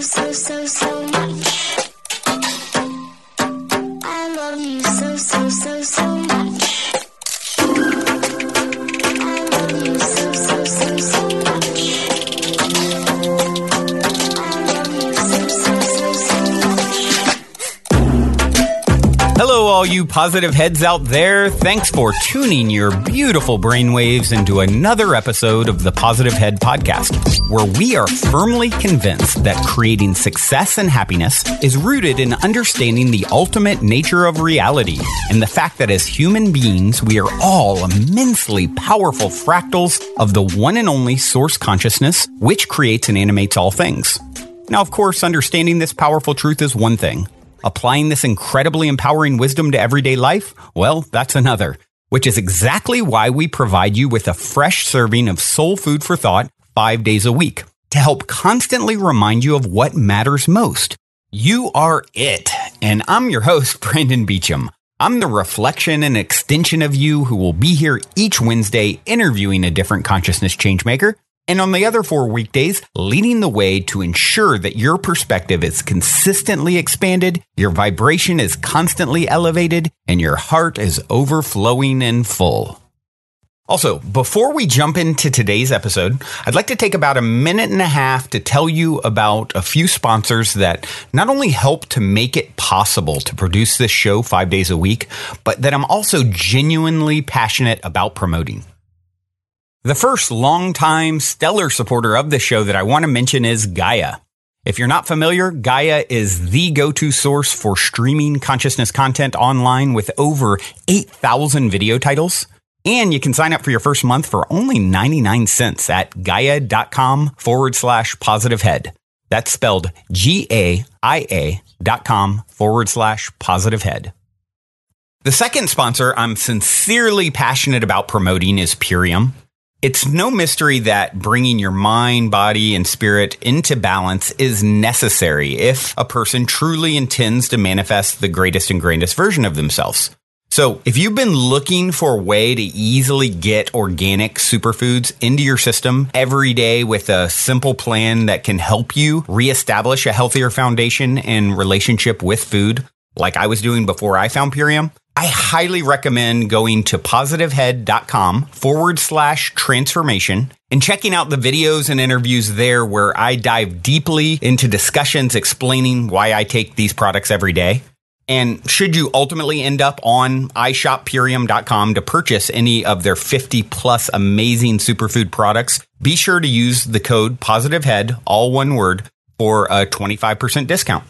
so much. I love you so much. I love you so much. I love you so much. Hello, all you positive heads out there. Thanks for tuning your beautiful brainwaves into another episode of the Positive Head Podcast, where we are firmly convinced that creating success and happiness is rooted in understanding the ultimate nature of reality and the fact that as human beings, we are all immensely powerful fractals of the one and only source consciousness, which creates and animates all things. Now, of course, understanding this powerful truth is one thing. Applying this incredibly empowering wisdom to everyday life, well, that's another, which is exactly why we provide you with a fresh serving of soul food for thought 5 days a week to help constantly remind you of what matters most. You are it. And I'm your host, Brandon Beecham. I'm the reflection and extension of you who will be here each Wednesday interviewing a different consciousness changemaker. And on the other 4 weekdays, leading the way to ensure that your perspective is consistently expanded, your vibration is constantly elevated, and your heart is overflowing and full. Also, before we jump into today's episode, I'd like to take about a minute and a half to tell you about a few sponsors that not only help to make it possible to produce this show 5 days a week, but that I'm also genuinely passionate about promoting. The first longtime stellar supporter of the show that I want to mention is Gaia. If you're not familiar, Gaia is the go-to source for streaming consciousness content online with over 8,000 video titles. And you can sign up for your first month for only 99 cents at gaia.com/positivehead. That's spelled GAIA.com/positivehead. The second sponsor I'm sincerely passionate about promoting is Purium. It's no mystery that bringing your mind, body, and spirit into balance is necessary if a person truly intends to manifest the greatest and grandest version of themselves. So if you've been looking for a way to easily get organic superfoods into your system every day with a simple plan that can help you reestablish a healthier foundation and relationship with food, like I was doing before I found Purium, I highly recommend going to positivehead.com/transformation and checking out the videos and interviews there where I dive deeply into discussions explaining why I take these products every day. And should you ultimately end up on iShopPurium.com to purchase any of their 50 plus amazing superfood products, be sure to use the code POSITIVEHEAD, all one word, for a 25% discount.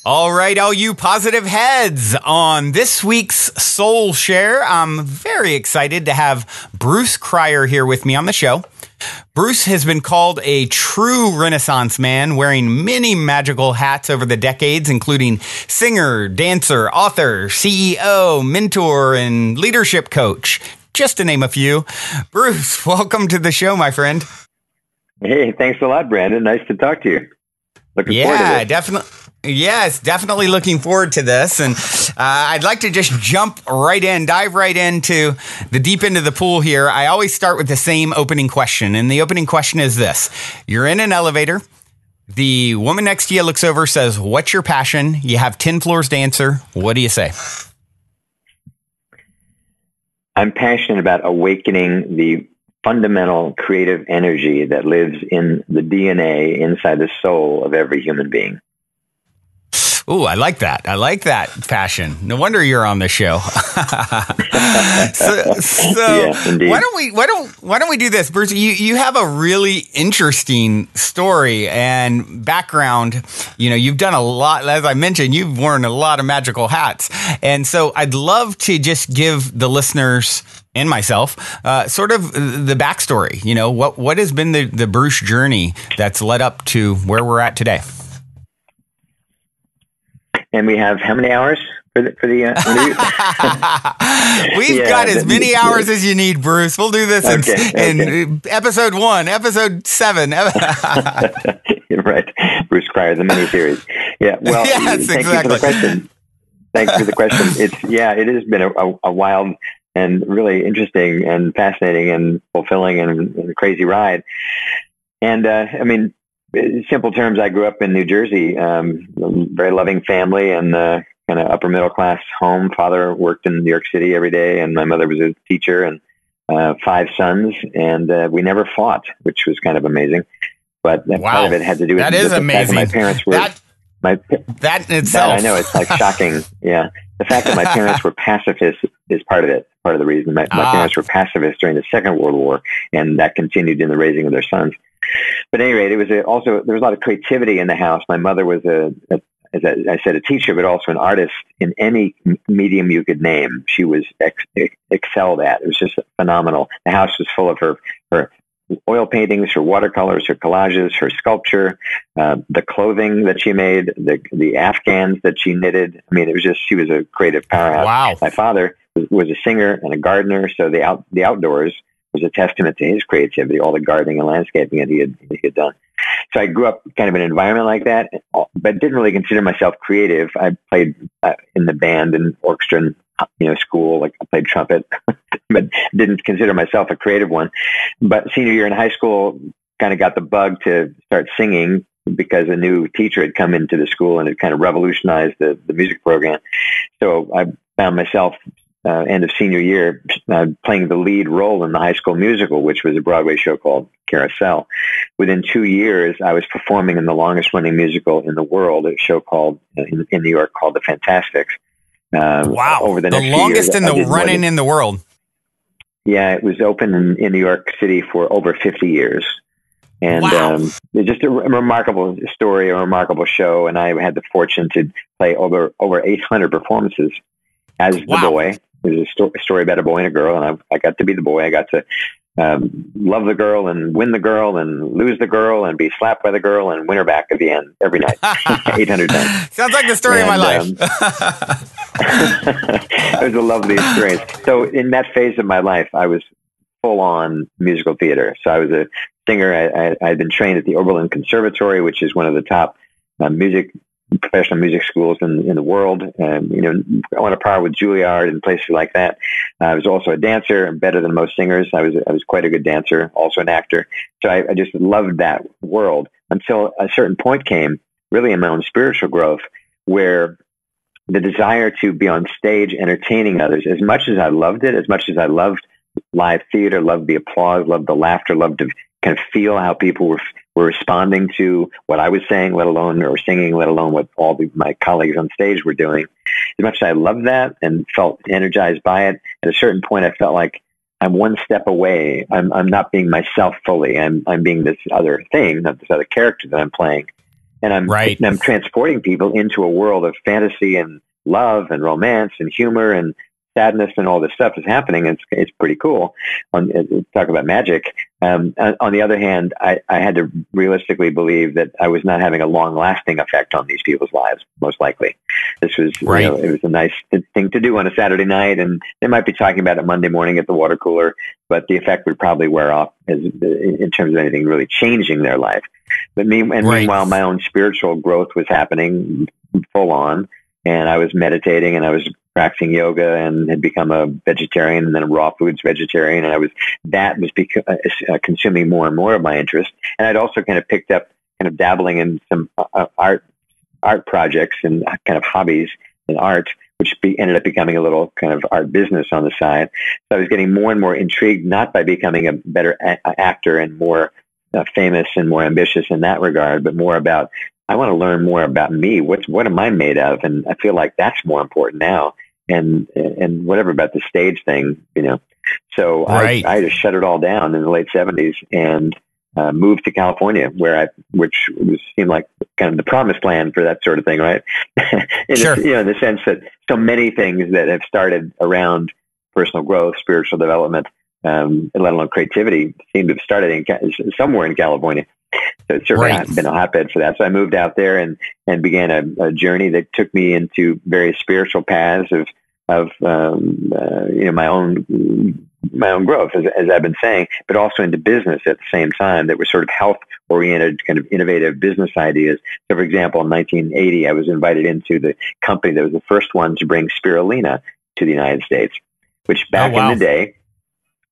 All right, all you positive heads, on this week's Soul Share, I'm very excited to have Bruce Cryer here with me on the show. Bruce has been called a true Renaissance man, wearing many magical hats over the decades, including singer, dancer, author, CEO, mentor, and leadership coach, just to name a few. Bruce, welcome to the show, my friend. Hey, thanks a lot, Brandon. Nice to talk to you. Looking forward to this. Definitely. Yes, definitely looking forward to this. And I'd like to just dive right into the deep end of the pool here. I always start with the same opening question. And the opening question is this. You're in an elevator. The woman next to you looks over, says, "What's your passion?" You have 10 floors to answer. What do you say? I'm passionate about awakening the fundamental creative energy that lives in the DNA inside the soul of every human being. Ooh, I like that. I like that passion. No wonder you're on the show. Yes, indeed. why don't we do this, Bruce? You have a really interesting story and background. You know, you've done a lot. As I mentioned, you've worn a lot of magical hats, and so I'd love to just give the listeners and myself sort of the backstory. You know, what has been the Bruce journey that's led up to where we're at today. And we have how many hours for the interview? We've got as many hours as you need, Bruce. We'll do this in episode 1, episode 7. Right. Bruce Cryer, the miniseries. Yeah. Well, yes, thank you for the question. Thanks for the question. It has been a wild and really interesting and fascinating and fulfilling and a crazy ride. And I mean, in simple terms, I grew up in New Jersey, very loving family and kind of upper middle class home. Father worked in New York City every day, and my mother was a teacher, and 5 sons, and we never fought, which was kind of amazing. But that part of it had to do with that is amazing. My parents were that in itself. I know, it's like shocking. Yeah, the fact that my parents were pacifists is part of it. Part of the reason my parents were pacifists during the Second World War, and that continued in the raising of their sons. But at any rate, it was also there was a lot of creativity in the house. My mother was as I said, a teacher, but also an artist in any medium you could name. She was excelled at. It was just phenomenal. The house was full of her oil paintings, her watercolors, her collages, her sculpture, the clothing that she made, the Afghans that she knitted. I mean, it was just, she was a creative powerhouse. Wow. My father was a singer and a gardener, so the outdoors was a testament to his creativity, all the gardening and landscaping that he had done. So I grew up kind of in an environment like that, but didn't really consider myself creative. I played in the band and orchestra and school, like I played trumpet, but didn't consider myself a creative one. But senior year in high school, kind of got the bug to start singing because a new teacher had come into the school and it kind of revolutionized the music program. So I found myself end of senior year playing the lead role in the High School Musical, which was a Broadway show called Carousel. Within 2 years, I was performing in the longest running musical in the world, a show called in New York called The Fantastics. Wow. Over the next longest years, in the running in the world. Yeah, it was open in New York City for over 50 years. And it's just a remarkable story, a remarkable show. And I had the fortune to play over 800 performances as the boy. It was a story about a boy and a girl, and I got to be the boy. I got to love the girl and win the girl and lose the girl and be slapped by the girl and win her back at the end every night, 800 times. Sounds like the story of my life. It was a lovely experience. So in that phase of my life, I was full on musical theater. So I was a singer. I had been trained at the Oberlin Conservatory, which is one of the top professional music schools in the world. I went to par with Juilliard and places like that. I was also a dancer, and better than most singers. I was quite a good dancer, also an actor. So I just loved that world until a certain point came, really in my own spiritual growth, where the desire to be on stage entertaining others, as much as I loved it, as much as I loved live theater, loved the applause, loved the laughter, loved to kind of feel how people were responding to what I was saying, let alone or singing, let alone what all my colleagues on stage were doing. As much as I loved that and felt energized by it, at a certain point I felt like I'm one step away. I'm not being myself fully. I'm being this other thing, not this other character that I'm playing. And I'm transporting people into a world of fantasy and love and romance and humor and sadness and all this stuff is happening. It's pretty cool. Talk about magic. On the other hand, I had to realistically believe that I was not having a long-lasting effect on these people's lives, most likely. This was, it was a nice thing to do on a Saturday night, and they might be talking about it Monday morning at the water cooler, but the effect would probably wear off in terms of anything really changing their life. But meanwhile, my own spiritual growth was happening full on, and I was meditating and I was practicing yoga and had become a vegetarian and then a raw foods vegetarian. And that was consuming more and more of my interest. And I'd also kind of picked up kind of dabbling in some art projects and kind of hobbies in art, which ended up becoming a little kind of art business on the side. So I was getting more and more intrigued, not by becoming a better actor and more famous and more ambitious in that regard, but more about, I want to learn more about me. What am I made of? And I feel like that's more important now. And whatever about the stage thing, So I just shut it all down in the late 70s and moved to California, which seemed like kind of the promised land for that sort of thing, right? in the sense that so many things that have started around personal growth, spiritual development, and let alone creativity, seem to have started somewhere in California. So it's certainly been a hotbed for that. So I moved out there and began a journey that took me into various spiritual paths of my own growth, as I've been saying, but also into business at the same time that were sort of health-oriented, kind of innovative business ideas. So, for example, in 1980, I was invited into the company that was the first one to bring spirulina to the United States, which back in the day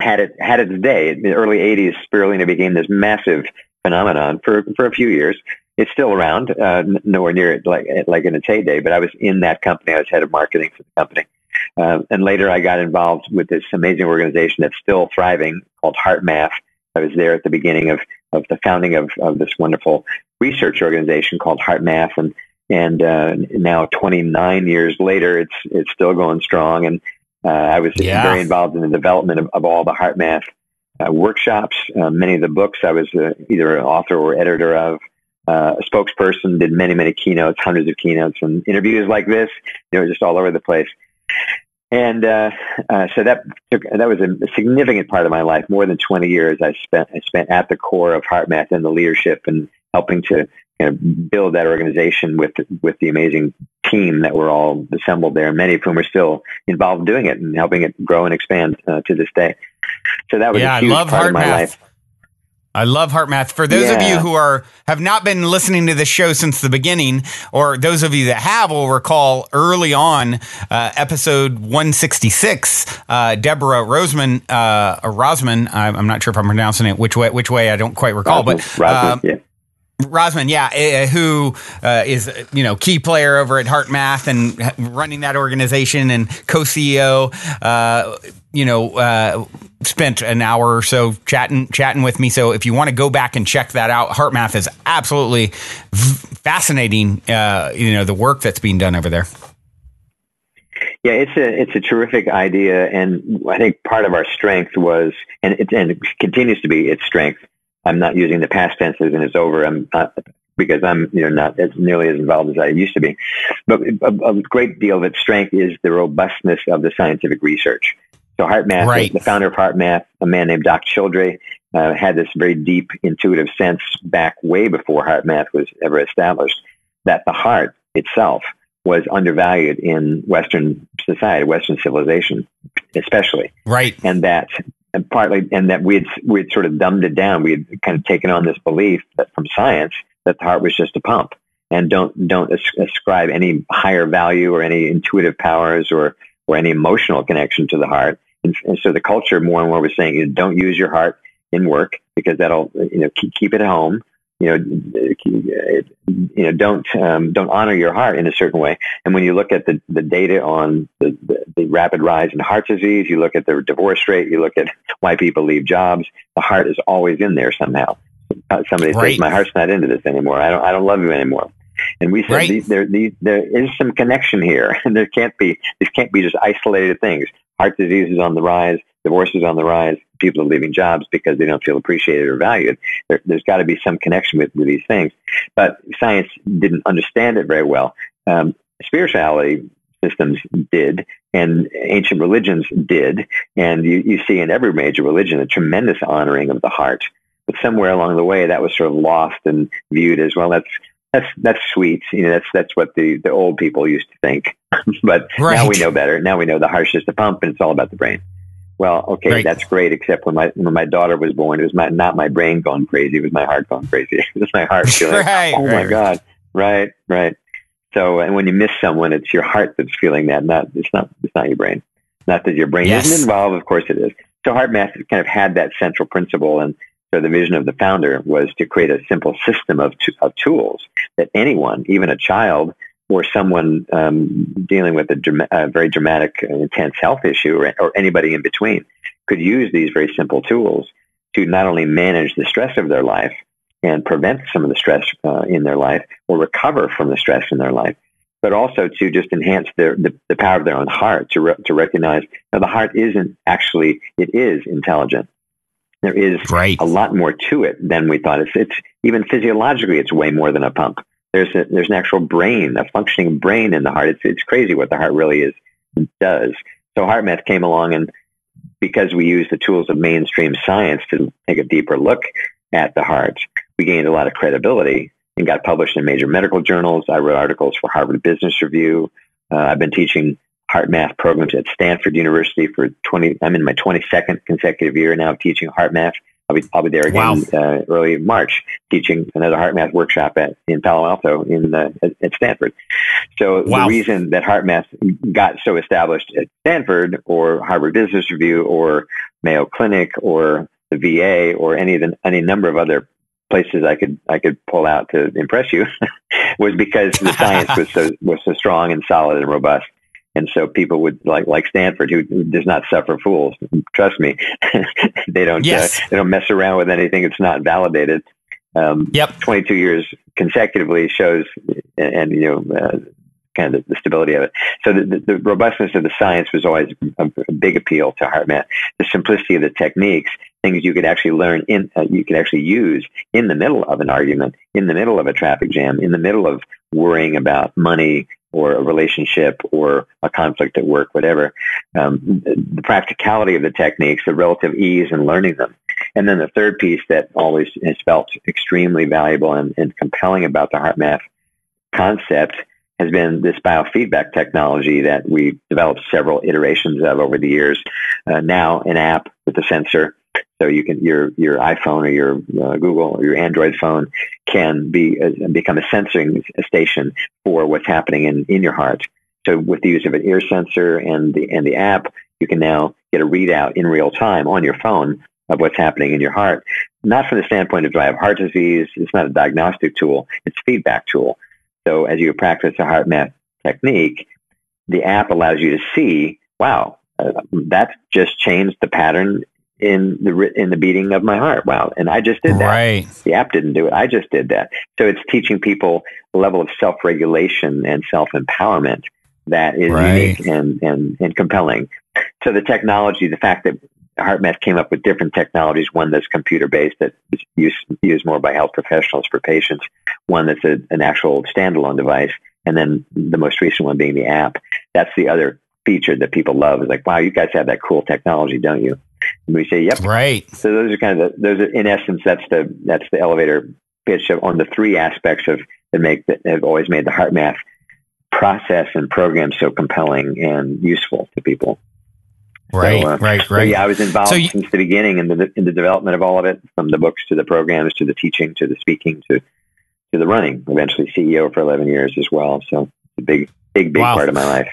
had its day. In the early 80s, spirulina became this massive phenomenon for a few years. It's still around, nowhere near it like in its heyday, but I was in that company. I was head of marketing for the company. And later I got involved with this amazing organization that's still thriving called HeartMath. I was there at the beginning of the founding of this wonderful research organization called HeartMath. And now 29 years later, it's still going strong. And I was very involved in the development of all the HeartMath workshops. Many of the books I was either an author or editor of. A spokesperson, did many keynotes, hundreds of keynotes, and interviews like this, just all over the place. And so that was a significant part of my life. More than 20 years I spent at the core of HeartMath and the leadership and helping to kind of build that organization with the amazing team that we're all assembled there, many of whom are still involved in doing it and helping it grow and expand to this day. So that was a huge part of my life. I love HeartMath. For those of you who have not been listening to the show since the beginning, or those of you that have will recall early on, episode 166, Deborah Rosman, I'm not sure if I'm pronouncing it which way I don't quite recall, Rosman, who is key player over at HeartMath and running that organization and co-CEO. Spent an hour or so chatting with me. So if you want to go back and check that out, HeartMath is absolutely fascinating. The work that's being done over there. Yeah, it's a terrific idea, and I think part of our strength was, and it continues to be its strength. I'm not using the past tenses and it's over. Because I'm not as nearly as involved as I used to be. But a great deal of its strength is the robustness of the scientific research. So HeartMath, the founder of HeartMath, a man named Dr. Childre, had this very deep intuitive sense back way before HeartMath was ever established, that the heart itself was undervalued in Western society, Western civilization, especially. Right. And that we'd sort of dumbed it down. We had kind of taken on this belief that from science that the heart was just a pump, and don't ascribe any higher value or any intuitive powers or any emotional connection to the heart. And so the culture more and more was saying, don't use your heart in work because that'll keep it at home. Don't honor your heart in a certain way. And when you look at the data on the rapid rise in heart disease, you look at the divorce rate, you look at why people leave jobs, the heart is always in there somehow. Somebody says, my heart's not into this anymore. I don't love you anymore. And we said, there is some connection here, and these can't be just isolated things. Heart disease is on the rise, divorce is on the rise, people are leaving jobs because they don't feel appreciated or valued. There's got to be some connection with these things. But science didn't understand it very well. Spirituality systems did, and ancient religions did, and you see in every major religion a tremendous honoring of the heart. But somewhere along the way, that was sort of lost and viewed as, well, that's sweet. That's what the old people used to think. But now we know better. Now we know the heart's just a pump, and it's all about the brain. Well, okay, that's great. Except when my daughter was born, it was not my brain going crazy. It was my heart going crazy. It was my heart feeling, my God, right. So, and when you miss someone, it's your heart that's feeling that. It's not your brain. Not that your brain isn't involved. Of course it is. So HeartMath kind of had that central principle, and so the vision of the founder was to create a simple system of tools that anyone, even a child or someone dealing with a very dramatic, intense health issue, or anybody in between, could use these very simple tools to not only manage the stress of their life and prevent some of the stress in their life, or recover from the stress in their life, but also to just enhance the power of their own heart, to recognize that the heart isn't actually, it is intelligent. There is a lot more to it than we thought. It's even physiologically, it's way more than a pump. There's an actual brain, a functioning brain in the heart. It's crazy what the heart really is does. So HeartMath came along, and because we use the tools of mainstream science to take a deeper look at the heart, we gained a lot of credibility and got published in major medical journals. I wrote articles for Harvard Business Review. I've been teaching HeartMath programs at Stanford University I'm in my 22nd consecutive year now of teaching HeartMath I'll be there again early March, teaching another HeartMath workshop in Palo Alto at Stanford. So the reason that HeartMath got so established at Stanford or Harvard Business Review or Mayo Clinic or the VA or any number of other places I could pull out to impress you was because the science was so strong and solid and robust. And so people would like Stanford, who does not suffer fools. Trust me, they don't mess around with anything that's not validated. 22 years consecutively shows, and kind of the stability of it. So the robustness of the science was always a big appeal to HeartMath. The simplicity of the techniques, things you could actually learn you could actually use in the middle of an argument, in the middle of a traffic jam, in the middle of worrying about money or a relationship or a conflict at work, whatever. The practicality of the techniques, the relative ease in learning them. And then the third piece that always has felt extremely valuable and compelling about the HeartMath concept has been this biofeedback technology that we've developed several iterations of over the years. Now an app with a sensor. So you can your iPhone or your Google or your Android phone can become a sensing station for what's happening in your heart. So with the use of an ear sensor and the app, you can now get a readout in real time on your phone of what's happening in your heart. Not from the standpoint of do I have heart disease? It's not a diagnostic tool. It's a feedback tool. So as you practice a HeartMath technique, the app allows you to see, wow, that just changed the pattern in the beating of my heart. Wow. And I just did that. Right. The app didn't do it. I just did that. So it's teaching people a level of self-regulation and self-empowerment that is unique and compelling. So the technology, the fact that HeartMath came up with different technologies, one that's computer-based that is used more by health professionals for patients, one that's an actual standalone device, and then the most recent one being the app. That's the other feature that people love. Is like, wow, you guys have that cool technology, don't you? And we say, yep. Right. So those are kind of in essence, that's the elevator pitch on the three aspects that have always made the HeartMath process and program so compelling and useful to people. Right, right. So yeah, I was involved since the beginning in the development of all of it, from the books to the programs to the teaching to the speaking to the running. Eventually, CEO for 11 years as well. So it's a big part of my life.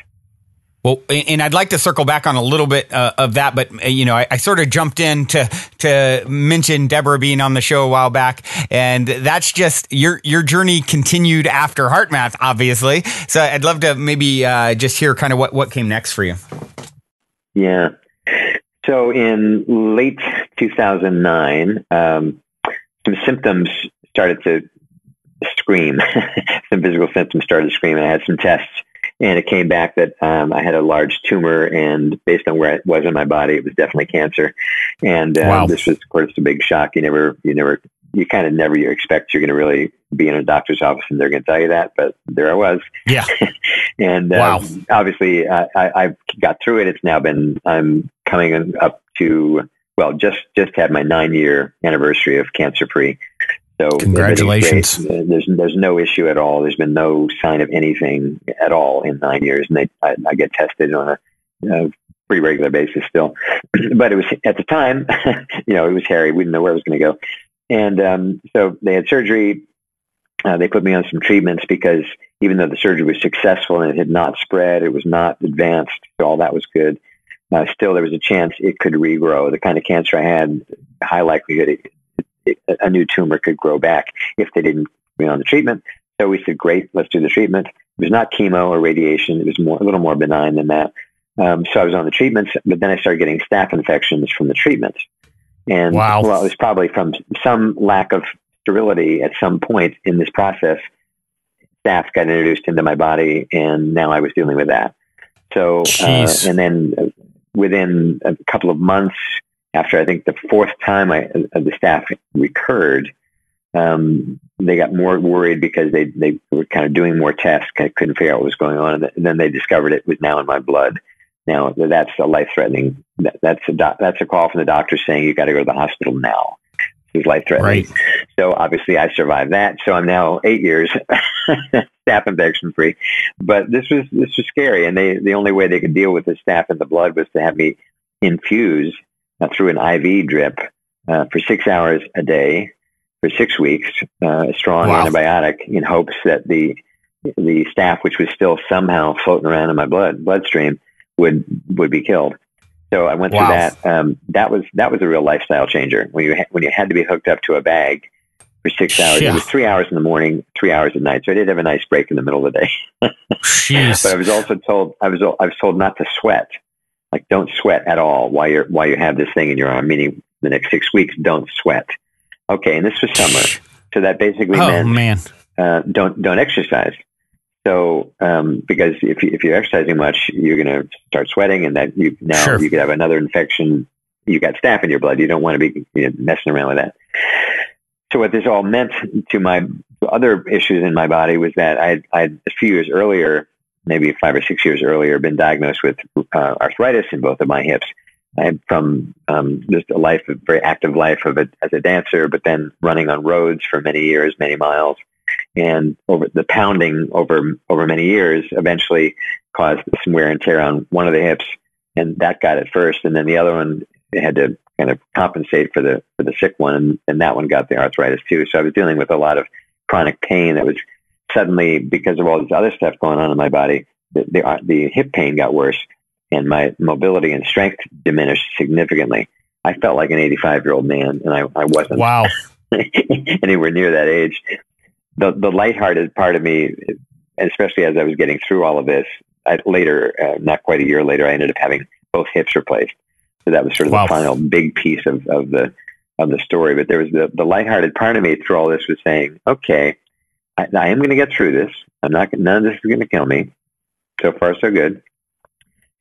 Well, and I'd like to circle back on a little bit of that, but I sort of jumped in to mention Deborah being on the show a while back, and that's just your journey continued after HeartMath, obviously. So I'd love to maybe just hear kind of what came next for you. Yeah. So in late 2009, some symptoms started to scream. Some physical symptoms started to scream, and I had some tests. And it came back that I had a large tumor, and based on where it was in my body, it was definitely cancer. And this was, of course, a big shock. You kind of never expect you're going to really be in a doctor's office and they're going to tell you that, but there I was. Yeah. And obviously, I got through it. It's now I'm coming up to just had my 9-year anniversary of cancer-free. So congratulations. There's no issue at all. There's been no sign of anything at all in 9 years, and I get tested on a pretty regular basis still. But it was at the time, it was hairy. We didn't know where it was going to go, and so they had surgery. They put me on some treatments because even though the surgery was successful and it had not spread, it was not advanced, so all that was good. Still, there was a chance it could regrow. The kind of cancer I had, high likelihood a new tumor could grow back if they didn't put me on the treatment. So we said, great, let's do the treatment. It was not chemo or radiation. It was a little more benign than that. So I was on the treatments, but then I started getting staph infections from the treatments. And it was probably from some lack of sterility at some point in this process. Staph got introduced into my body, and now I was dealing with that. So, and then within a couple of months, after I think the fourth time the staph recurred, they got more worried because they were kind of doing more tests, kind of couldn't figure out what was going on, and then they discovered it was now in my blood. Now that's a life-threatening. That's a call from the doctor saying you got to go to the hospital now. It was life-threatening. Right. So obviously I survived that. So I'm now 8 years staph infection free. But this was scary, and the only way they could deal with the staph in the blood was to have me infuse through an IV drip for 6 hours a day for 6 weeks, a strong antibiotic, in hopes that the staph, which was still somehow floating around in my bloodstream, would be killed. So I went through that. That was a real lifestyle changer. When you had to be hooked up to a bag for 6 hours, it was 3 hours in the morning, 3 hours at night. So I did have a nice break in the middle of the day. But I was also told I was told not to sweat. Like, don't sweat at all while you have this thing in your arm. Meaning, the next 6 weeks, don't sweat. Okay, and this was summer, so that basically meant don't exercise. So because if you're exercising much, you're going to start sweating, and that you could have another infection. You got staph in your blood. You don't want to be messing around with that. So what this all meant to my other issues in my body was that I a few years earlier, maybe 5 or 6 years earlier, been diagnosed with arthritis in both of my hips. I had from just a very active life as a dancer, but then running on roads for many years, many miles, and over the pounding over many years eventually caused some wear and tear on one of the hips, and that got it first, and then the other one had to kind of compensate for the sick one, and that one got the arthritis too. So I was dealing with a lot of chronic pain that was suddenly, because of all this other stuff going on in my body, the hip pain got worse. And my mobility and strength diminished significantly. I felt like an 85-year-old man, and I wasn't anywhere near that age. The lighthearted part of me, especially as I was getting through all of this, not quite a year later, I ended up having both hips replaced. So that was sort of the final big piece of the story. But there was the lighthearted part of me through all this was saying, okay, I am going to get through this. None of this is going to kill me. So far, so good.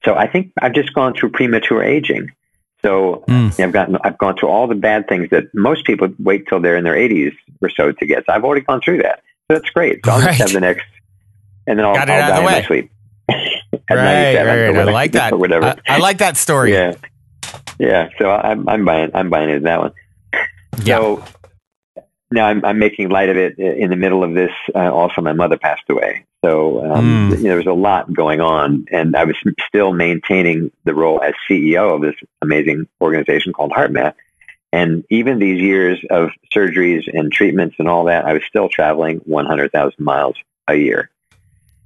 So I think I've just gone through premature aging. So I've gone through all the bad things that most people wait till they're in their 80s or so to get. So I've already gone through that. So that's great. So I'll just have the next, and then I'll die in my sleep. Right. I like that. Or whatever. I like that story. Yeah. So I'm buying into that one. Yeah. So now I'm making light of it. In the middle of this, also my mother passed away. So there was a lot going on, and I was still maintaining the role as CEO of this amazing organization called HeartMath. And even these years of surgeries and treatments and all that, I was still traveling 100,000 miles a year.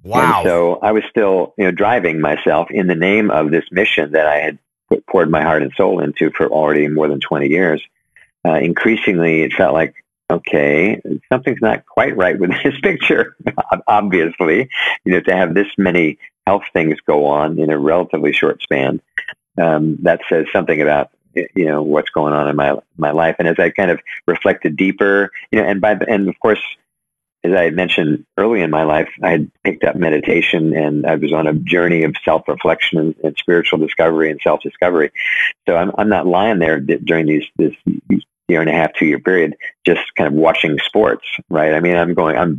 Wow. And so I was still, driving myself in the name of this mission that I had poured my heart and soul into for already more than 20 years. Increasingly, it felt like, okay, something's not quite right with this picture, obviously, to have this many health things go on in a relatively short span. That says something about, what's going on in my life. And as I kind of reflected deeper, and of course, as I had mentioned early in my life, I had picked up meditation, and I was on a journey of self-reflection and spiritual discovery and self-discovery. So I'm not lying there during this year and a half, 2 year period, just kind of watching sports, right? I mean,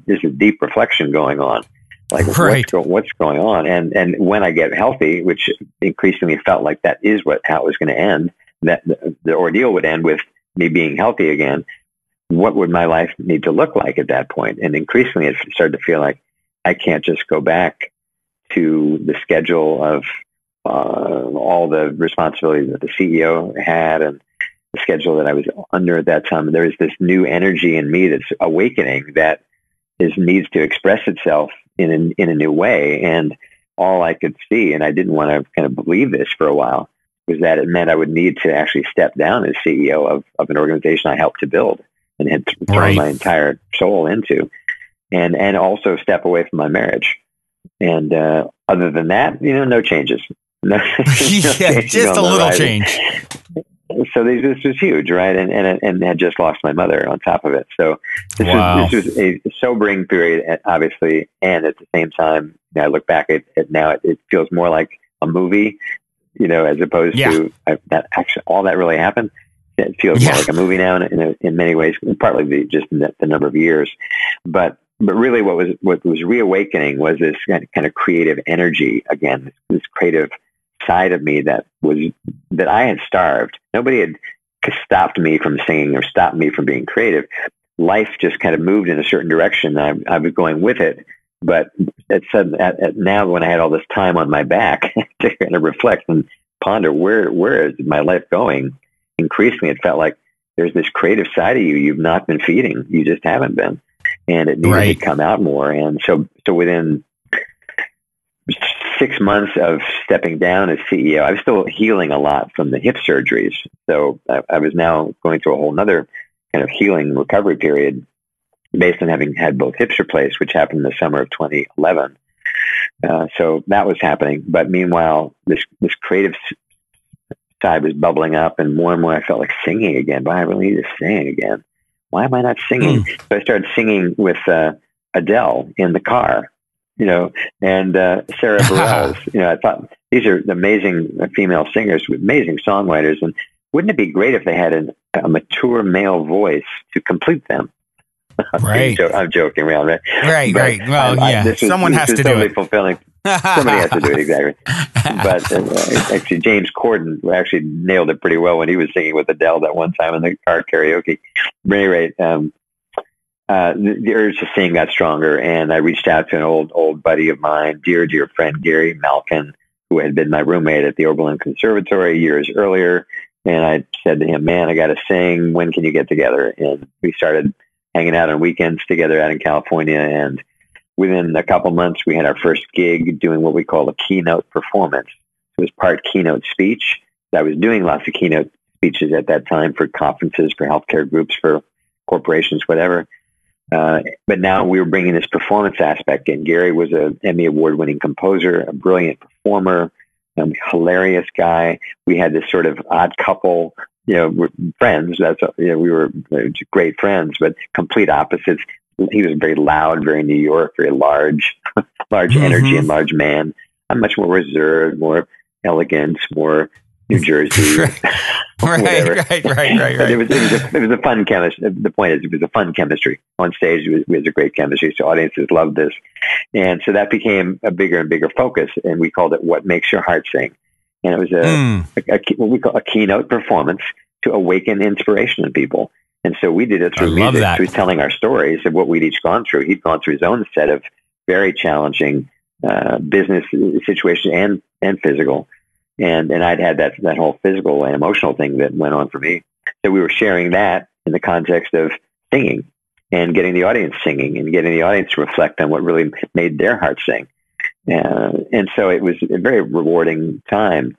there's a deep reflection going on, like what's going on. And when I get healthy, which increasingly felt like that is how it was going to end, that the ordeal would end with me being healthy again. What would my life need to look like at that point? And increasingly it started to feel like I can't just go back to the schedule of all the responsibilities that the CEO had and the schedule that I was under at that time. There is this new energy in me that's awakening that needs to express itself in a new way. And all I could see, and I didn't want to kind of believe this for a while, was that it meant I would need to actually step down as CEO of an organization I helped to build and had thrown my entire soul into, and also step away from my marriage. And other than that, no changes. Just a little change. So this was huge, right? And had just lost my mother on top of it. So this was a sobering period, obviously. And at the same time, I look back at now, it feels more like a movie, as opposed to that actually all that really happened. It feels more like a movie now in many ways, partly just the number of years. But really what was reawakening was this kind of creative energy again, this creative side of me that I had starved. Nobody had stopped me from singing or stopped me from being creative. Life just kind of moved in a certain direction. I was going with it, but now when I had all this time on my back to kind of reflect and ponder where is my life going, increasingly it felt like there's this creative side of you you've not been feeding. You just haven't been. And it needed to come out more. And so within 6 months of stepping down as CEO, I was still healing a lot from the hip surgeries. So I was now going through a whole nother kind of healing recovery period based on having had both hips replaced, which happened in the summer of 2011. So that was happening. But meanwhile, this creative side was bubbling up, and more I felt like singing again. But I really need to sing again. Why am I not singing? So I started singing with Adele in the car, and Sarah Bareilles. I thought these are amazing female singers, amazing songwriters, and wouldn't it be great if they had a mature male voice to complete them? Right. I'm joking around, right? Right. Well, someone has to do totally it. Fulfilling. Somebody has to do it, exactly. But actually, James Corden actually nailed it pretty well when he was singing with Adele that one time in the car karaoke. At any rate, the urge to sing got stronger, and I reached out to an old buddy of mine, dear friend Gary Malkin, who had been my roommate at the Oberlin Conservatory years earlier. And I said to him, "Man, I got to sing. When can you get together?" And we started hanging out on weekends together out in California, and within a couple months, we had our first gig doing what we call a keynote performance. It was part keynote speech. I was doing lots of keynote speeches at that time for conferences, for healthcare groups, for corporations, whatever. But now we were bringing this performance aspect in. Gary was an Emmy Award-winning composer, a brilliant performer, hilarious guy. We had this sort of odd couple, we're friends. We were great friends, but complete opposites. He was very loud, very New York, very large energy and large man. I'm much more reserved, more elegant, more New Jersey. Right. But it was a fun chemistry. The point is, it was a fun chemistry on stage. It was a great chemistry. So audiences loved this, and so that became a bigger and bigger focus. And we called it "What Makes Your Heart Sing," and it was what we call a keynote performance to awaken inspiration in people. And so we did it through music, through telling our stories of what we'd each gone through. He'd gone through his own set of very challenging business situations and physical. And I'd had that whole physical and emotional thing that went on for me. So we were sharing that in the context of singing and getting the audience singing and getting the audience to reflect on what really made their heart sing. And so it was a very rewarding time.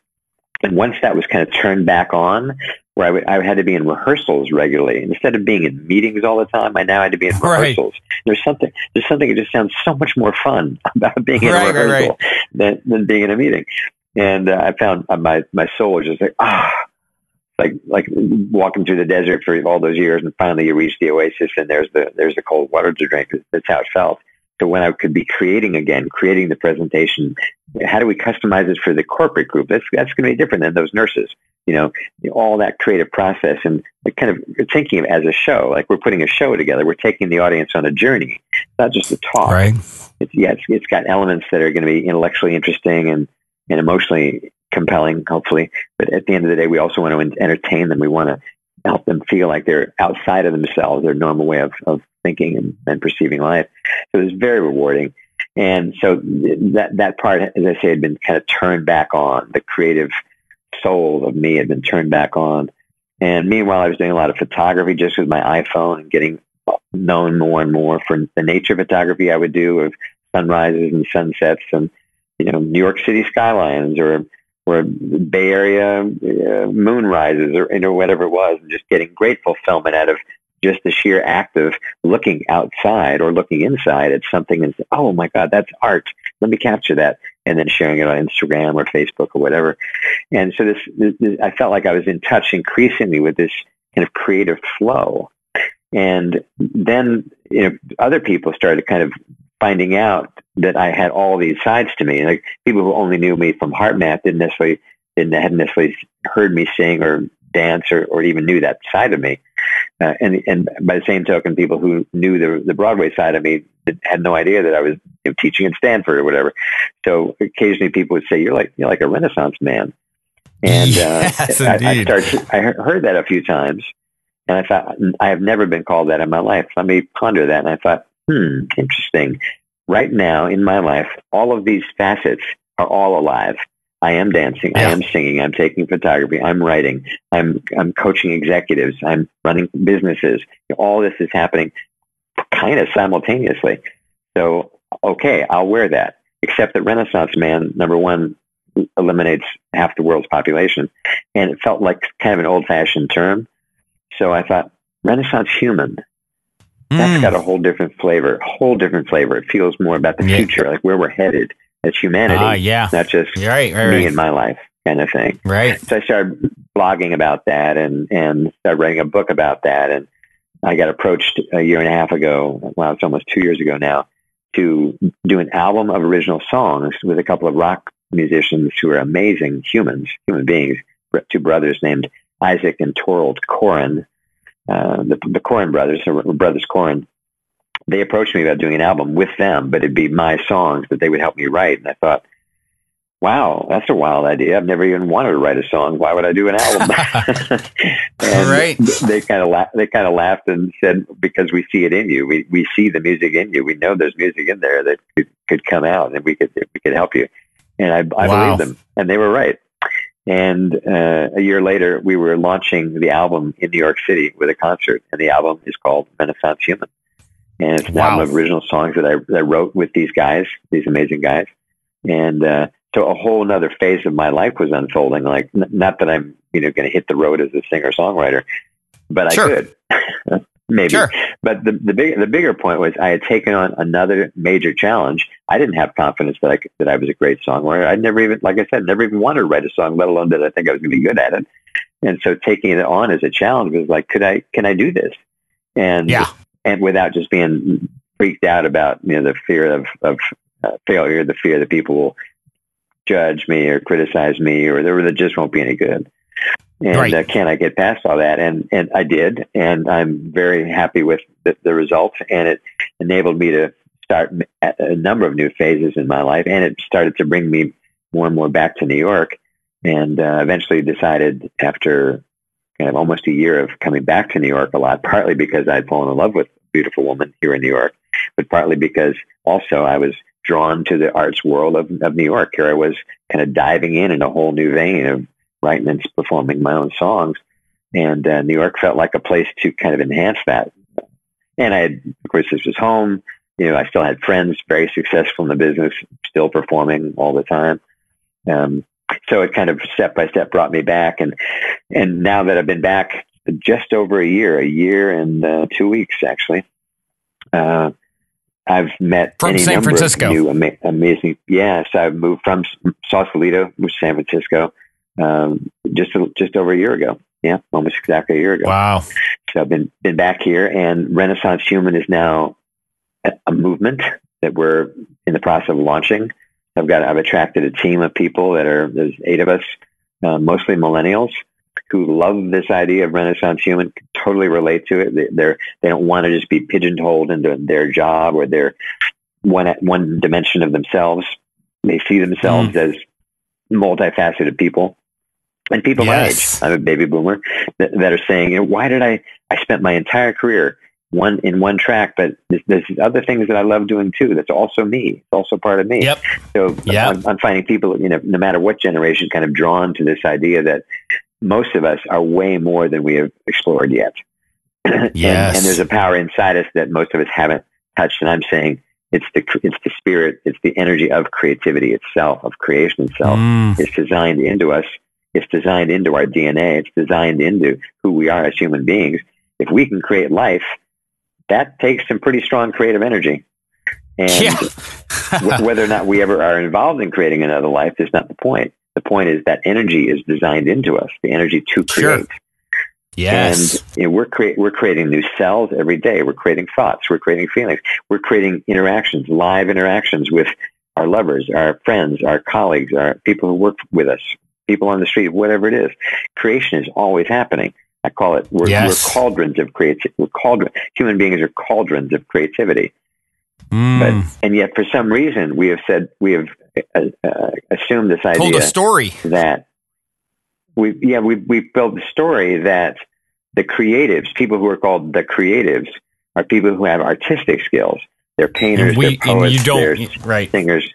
And once that was kind of turned back on, where I had to be in rehearsals regularly. Instead of being in meetings all the time, I now had to be in rehearsals. There's something that just sounds so much more fun about being in a rehearsal than being in a meeting. And I found my soul was just like walking through the desert for all those years, and finally you reach the oasis, and there's the cold water to drink. That's how it felt. So when I could be creating the presentation, how do we customize it for the corporate group? That's going to be different than those nurses. All that creative process, and kind of thinking of it as a show, like we're putting a show together. We're taking the audience on a journey. It's not just a talk. Right. It's got elements that are going to be intellectually interesting and emotionally compelling, hopefully. But at the end of the day, we also want to entertain them. We want to help them feel like they're outside of themselves, their normal way of thinking and perceiving life. So it was very rewarding. And so that part, as I say, had been kind of turned back on. The creative soul of me had been turned back on. And meanwhile, I was doing a lot of photography just with my iPhone and getting known more and more for the nature of photography I would do, of sunrises and sunsets and, New York City skylines or Bay Area moonrises or whatever it was, and just getting great fulfillment out of just the sheer act of looking outside or looking inside at something and say, oh my God, that's art. Let me capture that. And then sharing it on Instagram or Facebook or whatever. And so this I felt like I was in touch increasingly with this kind of creative flow. And then, other people started kind of finding out that I had all these sides to me. Like people who only knew me from HeartMath hadn't necessarily heard me sing or dance or even knew that side of me. And by the same token, people who knew the Broadway side of me had no idea that I was teaching at Stanford or whatever. So occasionally people would say, you're like a Renaissance man. And yes, I heard that a few times. And I thought, I have never been called that in my life. Let me ponder that. And I thought, interesting. Right now in my life, all of these facets are all alive. I am dancing. I am singing. I'm taking photography. I'm writing. I'm coaching executives. I'm running businesses. All this is happening kind of simultaneously. So, okay, I'll wear that. Except that Renaissance Man, number one, eliminates half the world's population. And it felt like kind of an old-fashioned term. So I thought, Renaissance Human, that's got a whole different flavor. It feels more about the future, like where we're headed as humanity, not just me and my life kind of thing. Right. So I started blogging about that and started writing a book about that. And I got approached a year and a half ago, well, it's almost 2 years ago now, to do an album of original songs with a couple of rock musicians who are amazing human beings, two brothers named Isaac and Torald Koren, the Koren brothers, or brothers Koren. They approached me about doing an album with them, but it'd be my songs that they would help me write. And I thought, wow, that's a wild idea. I've never even wanted to write a song. Why would I do an album? And they kind of laughed and said, because we see it in you. We see the music in you. We know there's music in there that could come out, and we could help you. And I believed them, and they were right. And a year later, we were launching the album in New York City with a concert, and the album is called Renaissance Human. And it's an album of original songs that I wrote with these guys, these amazing guys. And so a whole other phase of my life was unfolding. Like, not that I'm going to hit the road as a singer-songwriter, but I could. Maybe. Sure. But the bigger point was I had taken on another major challenge. I didn't have confidence that I was a great songwriter. I never even, like I said, never even wanted to write a song, let alone did I think I was going to be good at it. And so taking it on as a challenge was like, can I do this? And without just being freaked out about, the fear of failure, the fear that people will judge me or criticize me, or there just won't be any good. And can I get past all that? And I did, and I'm very happy with the results. And it enabled me to start a number of new phases in my life, and it started to bring me more and more back to New York. And eventually decided, after kind of almost a year of coming back to New York a lot, partly because I'd fallen in love with a beautiful woman here in New York, but partly because also I was drawn to the arts world of New York. Here I was kind of diving in a whole new vein of writing and performing my own songs. And New York felt like a place to kind of enhance that. And I had, of course, this was home. I still had friends very successful in the business, still performing all the time. So it kind of step by step brought me back. And now that I've been back just over a year and 2 weeks, actually, I've met from any San number Francisco. of new amazing. Yes, I've moved from Sausalito, which is San Francisco, just over a year ago. Yeah, almost exactly a year ago. Wow. So I've been back here, and Renaissance Human is now a movement that we're in the process of launching. I've attracted a team of people there's 8 of us, mostly millennials, who love this idea of Renaissance Human, totally relate to it. They don't want to just be pigeonholed into their job or their one dimension of themselves. They see themselves as multifaceted people. And people my age, I'm a baby boomer, that are saying, why did I spent my entire career in one track, but there's other things that I love doing too. That's also me. It's also part of me. Yep. So I'm finding people, no matter what generation, kind of drawn to this idea that most of us are way more than we have explored yet. Yes. And there's a power inside us that most of us haven't touched. And I'm saying it's the spirit, it's the energy of creativity itself, of creation itself. It's designed into us. It's designed into our DNA. It's designed into who we are as human beings. If we can create life, that takes some pretty strong creative energy. And whether or not we ever are involved in creating another life is not the point. The point is that energy is designed into us, the energy to create. Yes. And we're creating new cells every day. We're creating thoughts. We're creating feelings. We're creating interactions, live interactions with our lovers, our friends, our colleagues, our people who work with us, people on the street, whatever it is. Creation is always happening. I call it, we're cauldrons of creativity. Human beings are cauldrons of creativity. And yet for some reason we have assumed this idea. Told a story that we built the story that the creatives, people who are called the creatives, are people who have artistic skills. They're painters, they're poets, they're singers.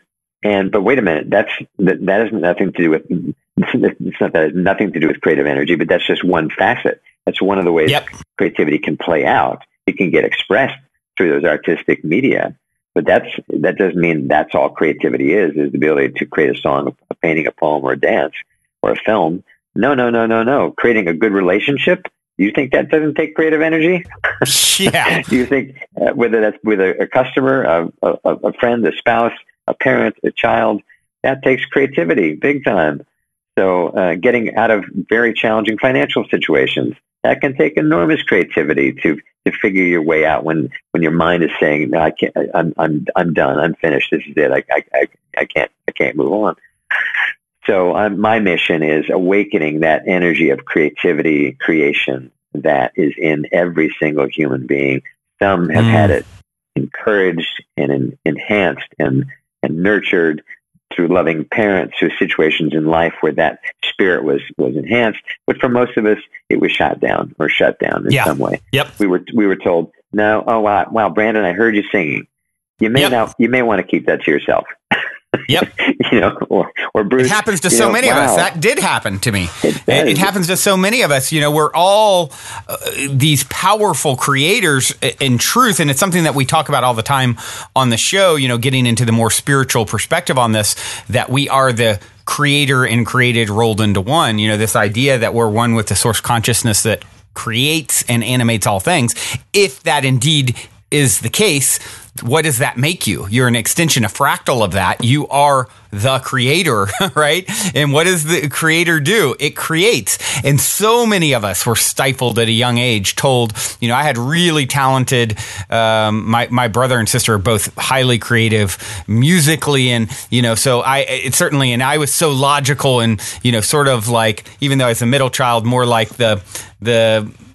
But wait a minute, that has nothing to do with, it's not that it has nothing to do with creative energy, but that's just one facet. That's one of the ways creativity can play out. It can get expressed through those artistic media, but that doesn't mean that's all creativity is the ability to create a song, a painting, a poem, or a dance, or a film. No. Creating a good relationship, you think that doesn't take creative energy? Yeah. Do you think whether that's with a customer, a friend, a spouse, a parent, a child, that takes creativity big time. So getting out of very challenging financial situations, that can take enormous creativity to figure your way out when your mind is saying, no, I can't, I'm done, I'm finished, this is it, I can't move on. So my mission is awakening that energy of creativity, creation that is in every single human being. Some have had it encouraged and enhanced and nurtured through loving parents, through situations in life where that spirit was enhanced. But for most of us, it was shut down in some way. Yep. We were told, no, oh wow, Brandon, I heard you singing. You may want to keep that to yourself. Yep. Or Bruce. It happens to so many of us. That did happen to me. It happens to so many of us. We're all these powerful creators in truth. And it's something that we talk about all the time on the show, getting into the more spiritual perspective on this, that we are the creator and created rolled into one. This idea that we're one with the source consciousness that creates and animates all things. If that indeed is the case, what does that make you? You're an extension, a fractal of that. You are the creator, right? And what does the creator do? It creates. And so many of us were stifled at a young age, told, I had really talented, my brother and sister are both highly creative musically. And, so I was so logical and, sort of like, even though I was a middle child, more like the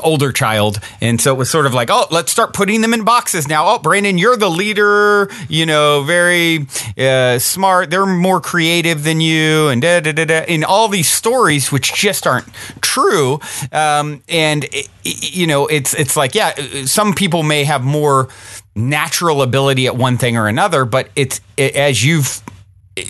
older child. And so it was sort of like, oh, let's start putting them in boxes now. Oh, Brandon, you're the leader, very smart. They're more creative than you, and and all these stories, which just aren't true. It's like, some people may have more natural ability at one thing or another, but as you've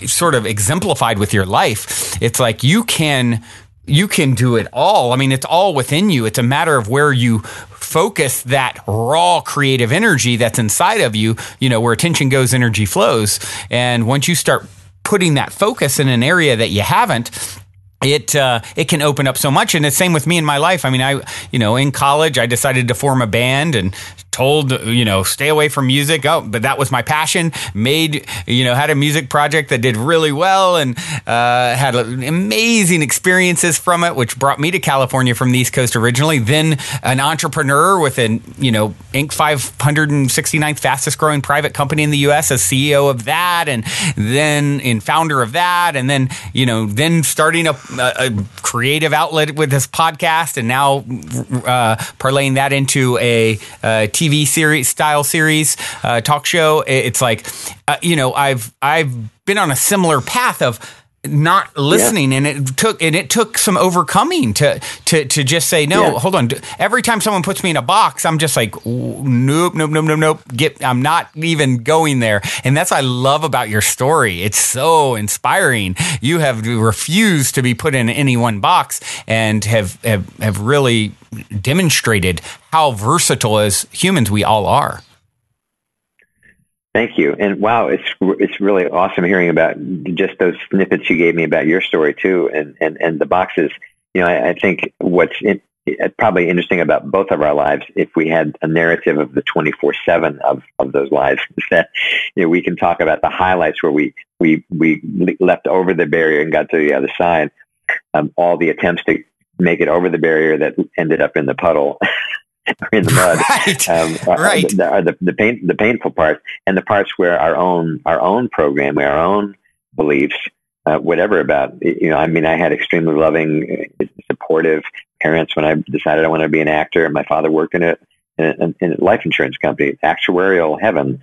sort of exemplified with your life, it's like you can do it all. I mean, it's all within you. It's a matter of where you focus that raw creative energy that's inside of you, where attention goes, energy flows. And once you start putting that focus in an area that you haven't, it can open up so much. And it's same with me in my life. I mean, in college, I decided to form a band and told, stay away from music. Oh, but that was my passion. Had a music project that did really well and had amazing experiences from it, which brought me to California from the East Coast originally. Then an entrepreneur with an, Inc. 569th fastest growing private company in the U.S. as CEO of that, and then founder of that, and then, then starting a creative outlet with this podcast, and now parlaying that into a TV style series, talk show. It's like, I've been on a similar path of not listening, and it took some overcoming to just say no. Hold on. Every time someone puts me in a box, I'm just like, nope. I'm not even going there. And that's what I love about your story. It's so inspiring. You have refused to be put in any one box and have really demonstrated how versatile as humans we all are. Thank you. And wow, it's really awesome hearing about just those snippets you gave me about your story too, and the boxes. I think what's probably interesting about both of our lives, if we had a narrative of the 24/7 of those lives, is that we can talk about the highlights where we leapt over the barrier and got to the other side. All the attempts to make it over the barrier that ended up in the puddle. Or in the mud, right. The painful parts, and the parts where our own programming, our own beliefs, whatever about. I had extremely loving, supportive parents when I decided I wanted to be an actor. My father worked in a life insurance company, actuarial heaven.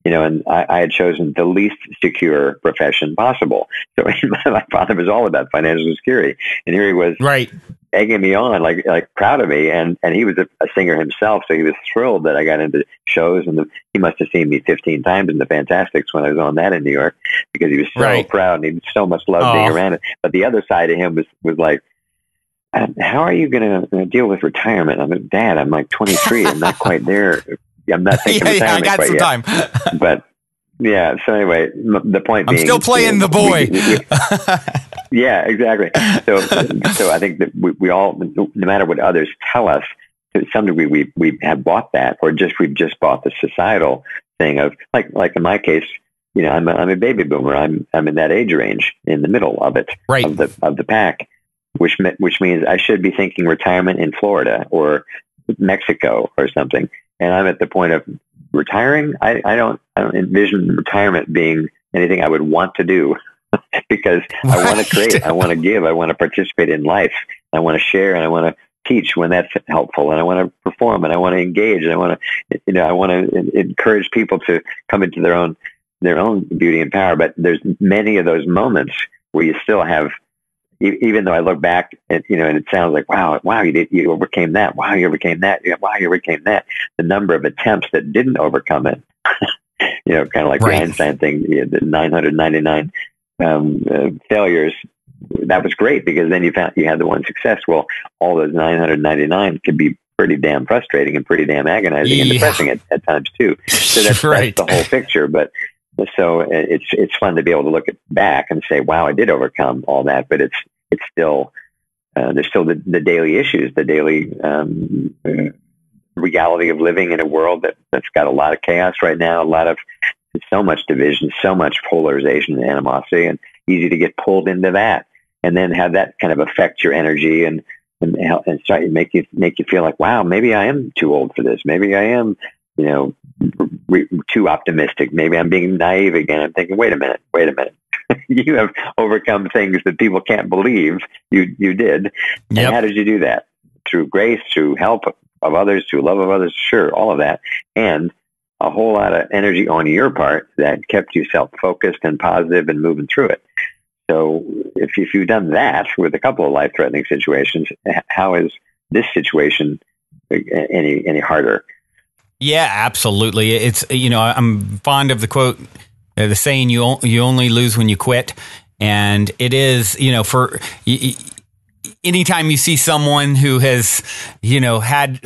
And I had chosen the least secure profession possible. So my father was all about financial security, and here he was, right, egging me on, like proud of me. And he was a singer himself, so he was thrilled that I got into shows. And he must have seen me 15 times in the Fantastics when I was on that in New York, because he was so proud and he so much loved being around it. But the other side of him was like, how are you going to deal with retirement? I'm like, Dad, I'm like 23. I'm not quite there. I'm not thinking retirement I got some time. But yeah. So anyway, the point being, I'm still playing the boy. Yeah, exactly. So I think that we all, no matter what others tell us, to some degree, we have bought that, or we've just bought the societal thing of like in my case, I'm a baby boomer. I'm in that age range, in the middle of it, of the pack, which means I should be thinking retirement in Florida or Mexico or something. And I'm at the point of retiring. I don't envision retirement being anything I would want to do, because I want to create, I want to give, I want to participate in life, I want to share, and I want to teach when that's helpful, and I want to perform, and I want to engage, and I want to, I want to encourage people to come into their own beauty and power. But there's many of those moments where you still have, even though I look back and and it sounds like, wow, you overcame that. Wow, you overcame that. Wow, you overcame that. The number of attempts that didn't overcome it, kind of like the Einstein thing, the 999 failures. That was great, because then you had the one success. Well, all those 999 could be pretty damn frustrating and pretty damn agonizing and depressing at times too. So that's the whole picture. But so it's fun to be able to look back and say, wow, I did overcome all that. But it's still there's still the daily issues, the daily reality of living in a world that's got a lot of chaos right now, so much division, so much polarization and animosity, and easy to get pulled into that, and then have that kind of affect your energy and start to make you feel like, wow, maybe I am too old for this. Maybe I am, too optimistic. Maybe I'm being naive again. I'm thinking, wait a minute. You have overcome things that people can't believe you did. And how did you do that? Through grace, through help of others, through love of others. Sure, all of that. And a whole lot of energy on your part that kept you self-focused and positive and moving through it. So if you've done that with a couple of life-threatening situations, how is this situation any harder? Yeah, absolutely. It's, I'm fond of the quote, the saying, you only lose when you quit. And it is, for anytime you see someone who has, had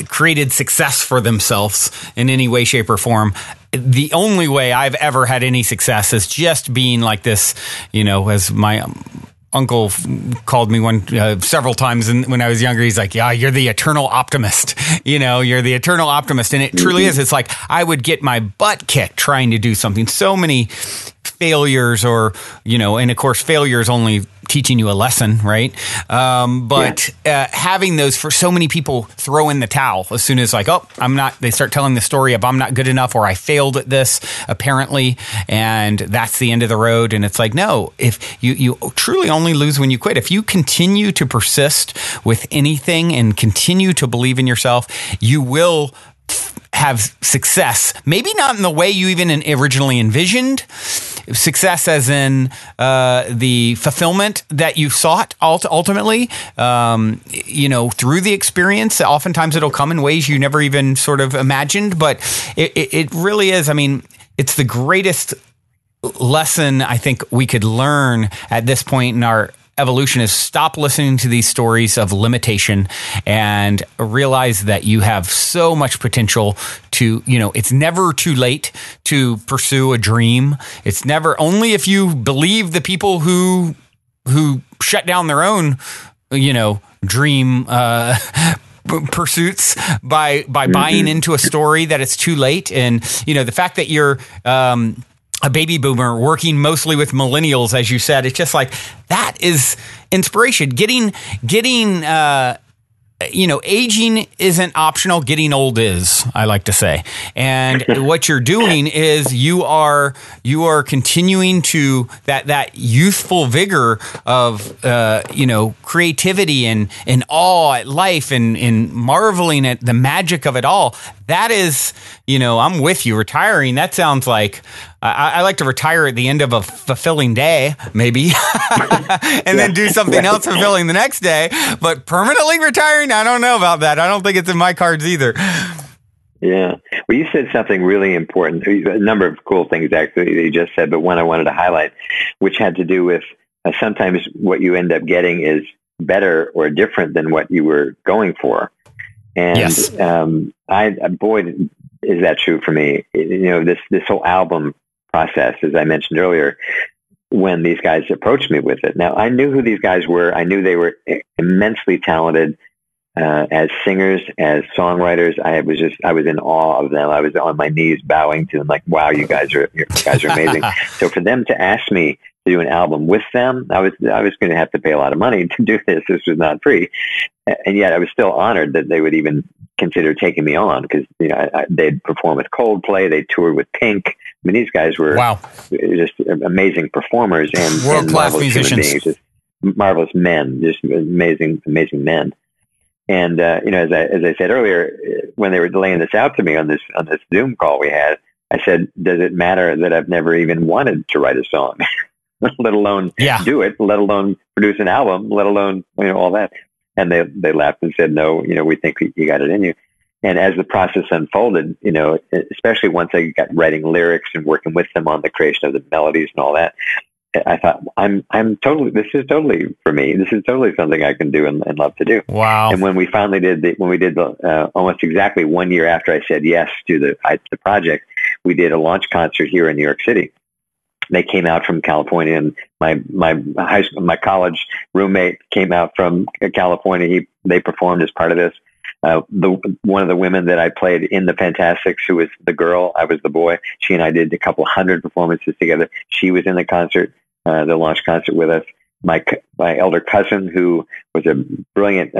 created success for themselves in any way, shape, or form, the only way I've ever had any success is just being like this, as my uncle called me several times when I was younger. He's like, yeah, you're the eternal optimist. You're the eternal optimist. And it truly is. It's like I would get my butt kicked trying to do something. So many failures, or, and of course, failures only teaching you a lesson, right? Having those, for so many people throw in the towel as soon as they start telling the story of I'm not good enough, or I failed at this apparently, and that's the end of the road. And it's like, no, if you truly only lose when you quit. If you continue to persist with anything and continue to believe in yourself, you will have success. Maybe not in the way you even originally envisioned. Success as in the fulfillment that you sought ultimately, through the experience. Oftentimes it'll come in ways you never even sort of imagined, but it really is. I mean, it's the greatest lesson I think we could learn at this point in our evolution is stop listening to these stories of limitation and realize that you have so much potential to, it's never too late to pursue a dream. It's never, only if you believe the people who shut down their own, dream, pursuits by buying into a story that it's too late. And, the fact that you're, a baby boomer working mostly with millennials, as you said, it's just like, that is inspiration. Getting, aging isn't optional. Getting old is, I like to say. And what you're doing is you are continuing to that youthful vigor of, creativity and awe at life and marveling at the magic of it all. that is, I'm with you. Retiring, that sounds like I like to retire at the end of a fulfilling day, maybe, and then do something else fulfilling the next day. But permanently retiring, I don't know about that. I don't think it's in my cards either. Yeah. Well, you said something really important. A number of cool things, actually, that you just said, but one I wanted to highlight, which had to do with sometimes what you end up getting is better or different than what you were going for. And yes. Boy, is that true for me. This whole album process, as I mentioned earlier, when these guys approached me with it. Now, I knew who these guys were. I knew they were immensely talented as singers, as songwriters. I was in awe of them. I was on my knees bowing to them, like, wow, you guys are amazing. So for them to ask me to do an album with them, I was going to have to pay a lot of money to do this. This was not free. And yet I was still honored that they would even consider taking me on, because they'd perform with Coldplay, they toured with Pink. I mean, these guys were just amazing performers and world-class musicians, beings, just marvelous men, just amazing men. And as I said earlier, when they were laying this out to me on this Zoom call we had, I said, "Does it matter that I've never even wanted to write a song, let alone do it, let alone produce an album, let alone all that?" And they laughed and said, "No, we think you got it in you." And as the process unfolded, especially once I got writing lyrics and working with them on the creation of the melodies and all that, I thought, this is totally for me. This is totally something I can do and love to do. Wow. And when we finally did almost exactly 1 year after I said yes to the project, we did a launch concert here in New York City. They came out from California, and my college roommate came out from California. They performed as part of this. One of the women that I played in the Fantastics, who was the girl, I was the boy. She and I did a couple 100 performances together. She was in the concert, the launch concert with us. My elder cousin, who was a brilliant,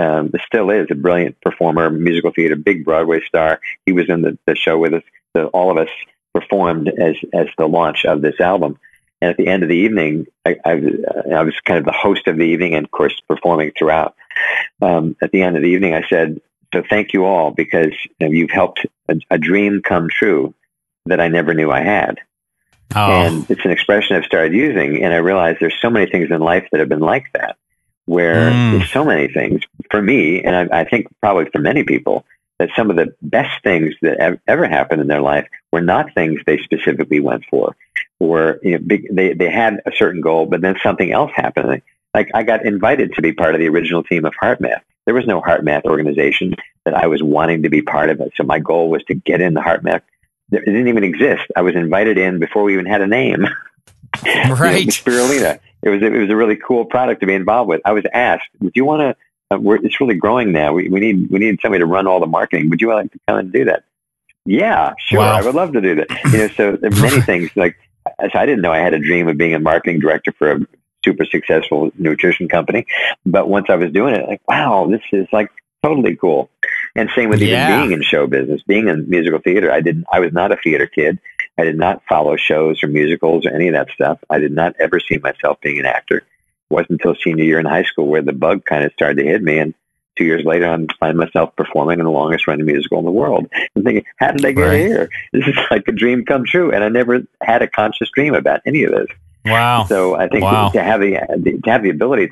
still is a brilliant performer, musical theater, big Broadway star. He was in the show with us. So all of us performed as the launch of this album. And at the end of the evening, I was kind of the host of the evening and, of course, performing throughout. At the end of the evening, I said, "So thank you all, because you've helped a dream come true that I never knew I had." Oh. And it's an expression I've started using, and I realized there's so many things in life that have been like that, where there's so many things for me, and I think probably for many people, that some of the best things that ever happened in their life were not things they specifically went for, or they had a certain goal, but then something else happened. Like I got invited to be part of the original team of HeartMath. There was no HeartMath organization that I was wanting to be part of it. So my goal was to get in the HeartMath. It didn't even exist. I was invited in before we even had a name. Right. Spirulina. It was a really cool product to be involved with. I was asked, "Would you want to? It's really growing now. We need somebody to run all the marketing. Would you like to come and do that?" Yeah, sure. Wow. I would love to do that. So there are many things. Like, so I didn't know I had a dream of being a marketing director for a super successful nutrition company. But once I was doing it, like, wow, this is like totally cool. And same with even being in show business, being in musical theater. I was not a theater kid. I did not follow shows or musicals or any of that stuff. I did not ever see myself being an actor. It wasn't until senior year in high school where the bug kind of started to hit me. And 2 years later, I find myself performing in the longest running musical in the world. I'm thinking, how did I get here? This is like a dream come true. And I never had a conscious dream about any of this. Wow. So I think to have the ability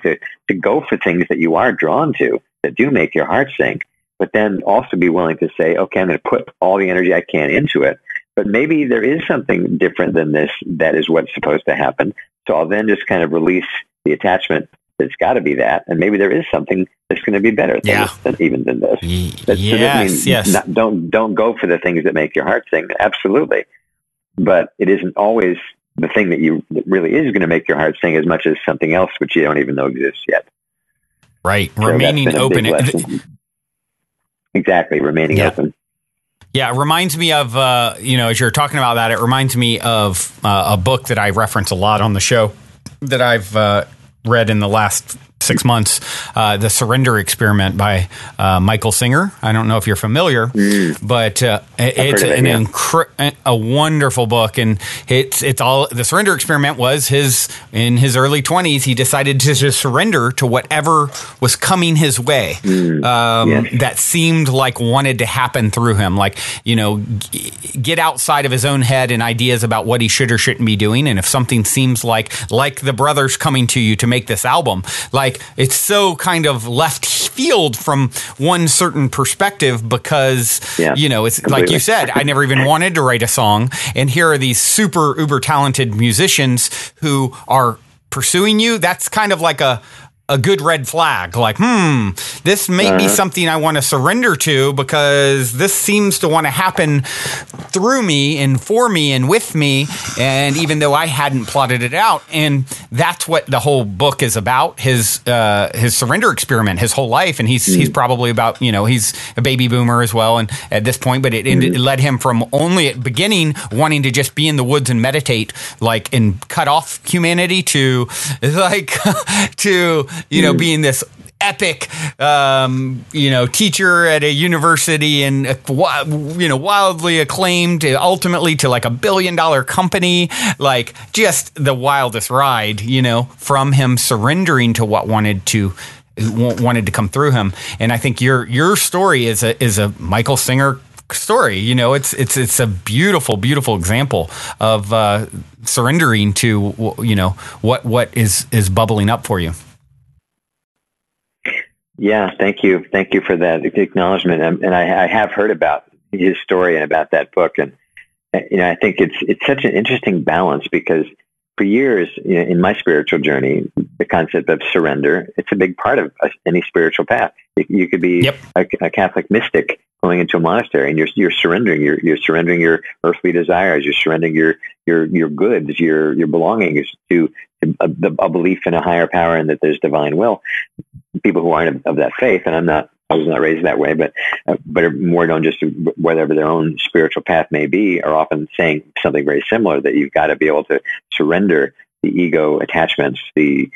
to go for things that you are drawn to, that do make your heart sing, but then also be willing to say, okay, I'm going to put all the energy I can into it. But maybe there is something different than this that is what's supposed to happen. So I'll then just kind of release the attachment. It's got to be that. And maybe there is something that's going to be better than this. Yes. Don't go for the things that make your heart sing. Absolutely. But it isn't always the thing that really is going to make your heart sing as much as something else which you don't even know exists yet. Right. So remaining open. Exactly. Remaining open. Yeah. It reminds me of, as you're talking about that, it reminds me of a book that I reference a lot on the show that I've read in the last 6 months, The Surrender Experiment by Michael Singer. I don't know if you're familiar, but it's a wonderful book, and it's all. The Surrender Experiment was in his early 20s. He decided to just surrender to whatever was coming his way, that seemed like wanted to happen through him, like, get outside of his own head and ideas about what he should or shouldn't be doing. And if something seems like the brothers coming to you to make this album, like, it's so kind of left field from one certain perspective because, it's completely. Like you said, I never even wanted to write a song. And here are these super uber talented musicians who are pursuing you. That's kind of like a good red flag. Like, this may be something I want to surrender to because this seems to want to happen through me and for me and with me. And even though I hadn't plotted it out, and that's what the whole book is about, his surrender experiment, his whole life. And he's probably about, he's a baby boomer as well. And at this point, but it led him from only at beginning wanting to just be in the woods and meditate, like, and cut off humanity to being this epic, teacher at a university and, wildly acclaimed, ultimately to like $1 billion company, like just the wildest ride, from him surrendering to what wanted to come through him. And I think your story is a Michael Singer story. It's a beautiful, beautiful example of surrendering to what is bubbling up for you. Yeah, thank you for that acknowledgement. And I have heard about his story and about that book, and I think it's such an interesting balance because for years in my spiritual journey, the concept of surrender, it's a big part of any spiritual path. You could be a Catholic mystic going into a monastery, and you're surrendering. You're surrendering your earthly desires. You're surrendering your goods, your belongings to a belief in a higher power and that there's divine will. People who aren't of that faith, and I was not raised that way, but are more known just to whatever their own spiritual path may be, are often saying something very similar, that you've got to be able to surrender the ego attachments, the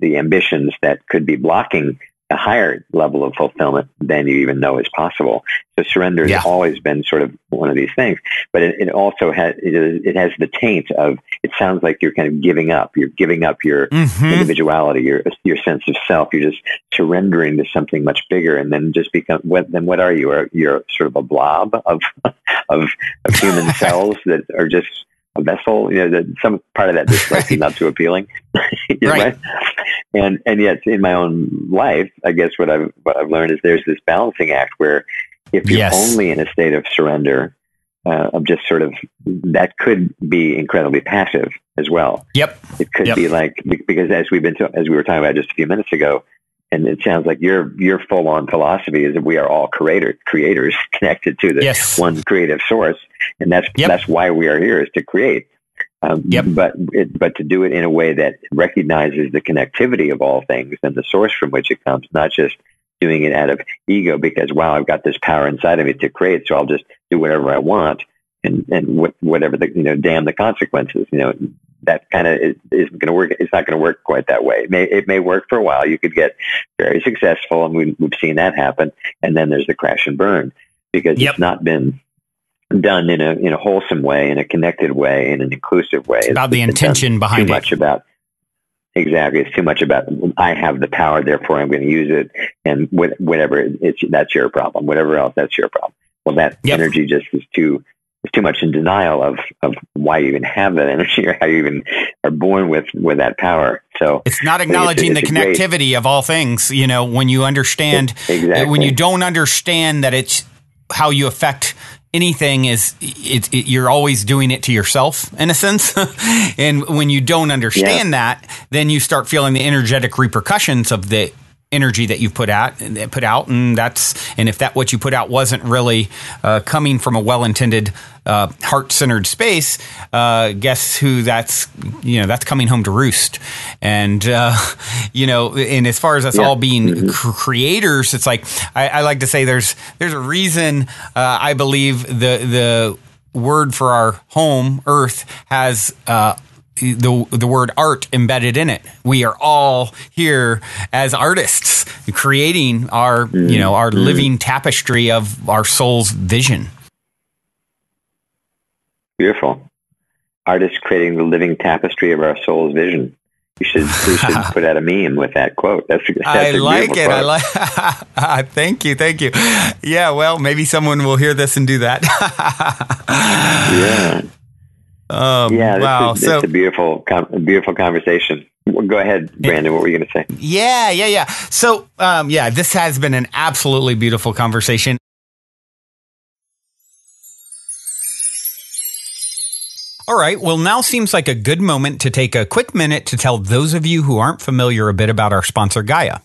ambitions that could be blocking a higher level of fulfillment than you even know is possible. So surrender has always been sort of one of these things, but it also has the taint of, it sounds like you're kind of giving up. You're giving up your individuality, your sense of self. You're just surrendering to something much bigger, and then just become. What are you? You're sort of a blob of human cells that are just a vessel. Some part of that just might be not too appealing, right? And yet, in my own life, I guess what I've learned is there's this balancing act where if you're only in a state of surrender, of just sort of, that could be incredibly passive as well. Yep. It could be like, because as we were talking about just a few minutes ago, and it sounds like your full on philosophy is that we are all creators connected to the one creative source, and that's why we are here, is to create. But to do it in a way that recognizes the connectivity of all things and the source from which it comes, not just doing it out of ego because, wow, I've got this power inside of me to create, so I'll just do whatever I want and whatever damn the consequences. That kind of isn't going to work. It's not going to work quite that way. It may work for a while. You could get very successful, and we've seen that happen. And then there's the crash and burn because it's not been done in a wholesome way, in a connected way, in an inclusive way. It's about the intention behind it. Too much about, exactly. It's too much about, I have the power, therefore I'm going to use it, and whatever, that's your problem. Whatever else, that's your problem. Well, that energy just is too much in denial of why you even have that energy, or how you even are born with that power. So it's not acknowledging the connectivity of all things. When you understand, when you don't understand that it's how you affect anything, you're always doing it to yourself in a sense. And when you don't understand that, then you start feeling the energetic repercussions of the energy that you put out, and if that what you put out wasn't really coming from a well-intended, heart-centered space, guess who that's coming home to roost. And and as far as us all being creators, it's like I like to say there's a reason I believe the word for our home, Earth, has the word art embedded in it. We are all here as artists creating our our living tapestry of our soul's vision. Beautiful. Artists creating the living tapestry of our soul's vision. We should put out a meme with that quote. That's I a like it. Quote. I like. Thank you. Yeah. Well, maybe someone will hear this and do that. Yeah. Wow. It's a beautiful conversation. Go ahead, Brandon. What were you going to say? Yeah. So, this has been an absolutely beautiful conversation. All right. Well, now seems like a good moment to take a quick minute to tell those of you who aren't familiar a bit about our sponsor, Gaia.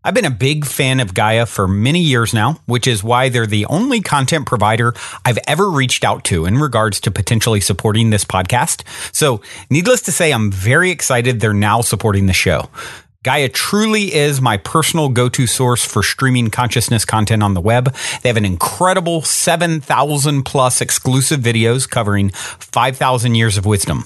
I've been a big fan of Gaia for many years now, which is why they're the only content provider I've ever reached out to in regards to potentially supporting this podcast. So needless to say, I'm very excited they're now supporting the show. Gaia truly is my personal go-to source for streaming consciousness content on the web. They have an incredible 7,000 plus exclusive videos covering 5,000 years of wisdom.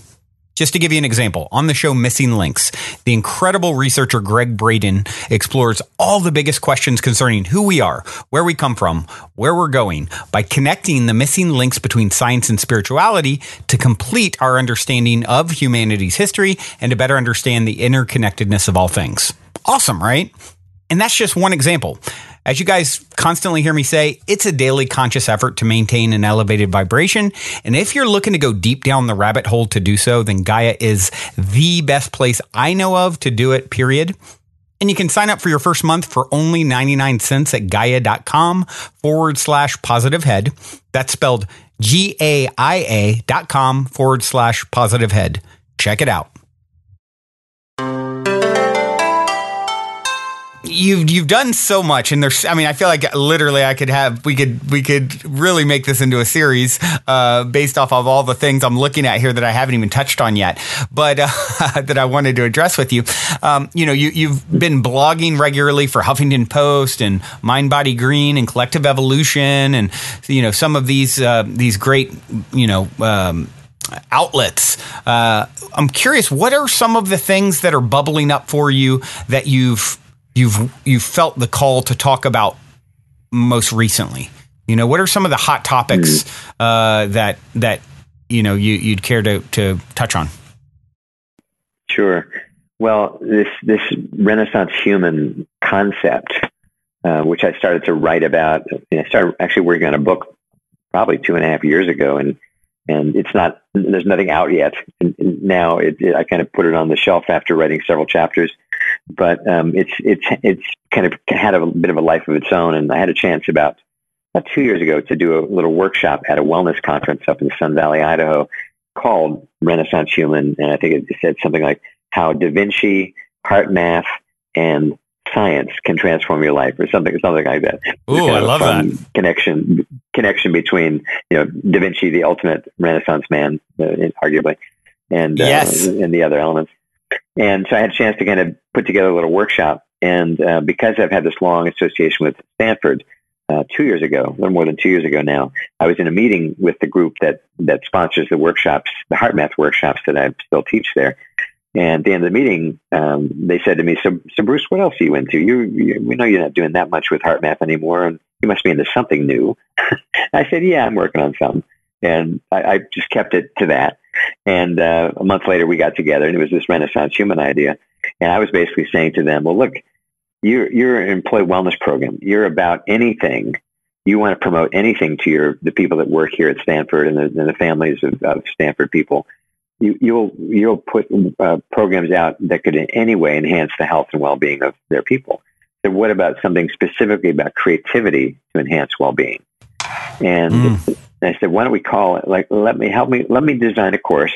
Just to give you an example, on the show Missing Links, the incredible researcher Greg Braden explores all the biggest questions concerning who we are, where we come from, where we're going, by connecting the missing links between science and spirituality to complete our understanding of humanity's history and to better understand the interconnectedness of all things. Awesome, right? And that's just one example. As you guys constantly hear me say, it's a daily conscious effort to maintain an elevated vibration. And if you're looking to go deep down the rabbit hole to do so, then Gaia is the best place I know of to do it, period. And you can sign up for your first month for only 99 cents at gaia.com/positivehead. That's spelled GAIA.com/positivehead. Check it out. You've done so much, and I feel like literally we could really make this into a series based off of all the things I'm looking at here that I haven't even touched on yet, but that I wanted to address with you. You've been blogging regularly for Huffington Post and Mind Body Green and Collective Evolution, and some of these great outlets. I'm curious, what are some of the things that are bubbling up for you that you've felt the call to talk about most recently? What are some of the hot topics that you'd care to touch on? Sure. Well, this Renaissance human concept, which I started to write about, I started actually working on a book probably 2.5 years ago, and there's nothing out yet. And now I kind of put it on the shelf after writing several chapters. But it's kind of had a bit of a life of its own, and I had a chance about 2 years ago to do a little workshop at a wellness conference up in Sun Valley, Idaho, called Renaissance Human, and I think it said something like how Da Vinci, HeartMath, and science can transform your life, or something like that. Ooh, I love that connection between Da Vinci, the ultimate Renaissance man, arguably, and yes, and the other elements. And so I had a chance to kind of put together a little workshop. And because I've had this long association with Stanford, 2 years ago, a little more than 2 years ago now, I was in a meeting with the group that sponsors the workshops, the HeartMath workshops that I still teach there. And at the end of the meeting, they said to me, so Bruce, what else are you into? We know you're not doing that much with HeartMath anymore, and you must be into something new. I said, yeah, I'm working on something. And I just kept it to that. And a month later, we got together, and it was this Renaissance Human idea. And I was basically saying to them, well, look, you're an employee wellness program. You're about anything. You want to promote anything to the people that work here at Stanford and the families of Stanford people. You'll put programs out that could in any way enhance the health and well-being of their people. So what about something specifically about creativity to enhance well-being? And I said, why don't we call it, let me design a course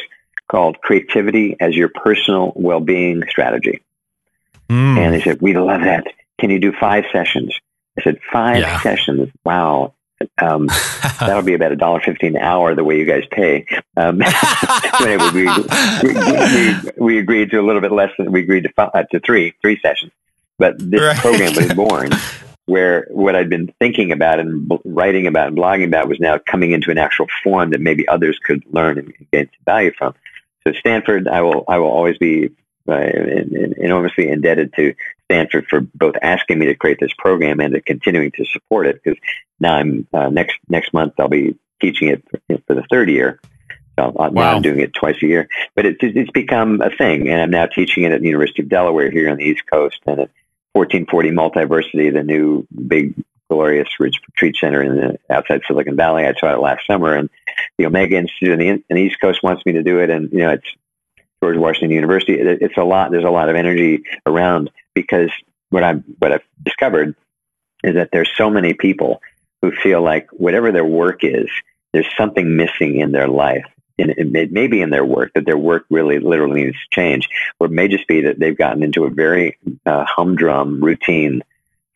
called Creativity as Your Personal Well-Being Strategy. And they said, we love that. Can you do 5 sessions? I said, 5 sessions. Wow. That'll be about $1.15 an hour the way you guys pay. So anyway, we agreed to a little bit less than we agreed to three sessions. But this program was born where what I'd been thinking about and writing about and blogging about was now coming into an actual form that maybe others could learn and gain some value from. So Stanford, I will always be enormously indebted to Stanford for both asking me to create this program and to continuing to support it, because now I'm next month I'll be teaching it for the third year. So now I'm doing it twice a year, but it's become a thing, and I'm now teaching it at the University of Delaware here on the East Coast, and at 1440 Multiversity, the new big glorious retreat center outside Silicon Valley. I taught it last summer, and the Omega Institute on the East Coast wants me to do it, and it's George Washington University. It's a lot. There's a lot of energy around, because what I've discovered is that there's so many people who feel like whatever their work is, there's something missing in their life. And it may be in their work, that their work really literally needs to change, or it may just be that they've gotten into a very humdrum routine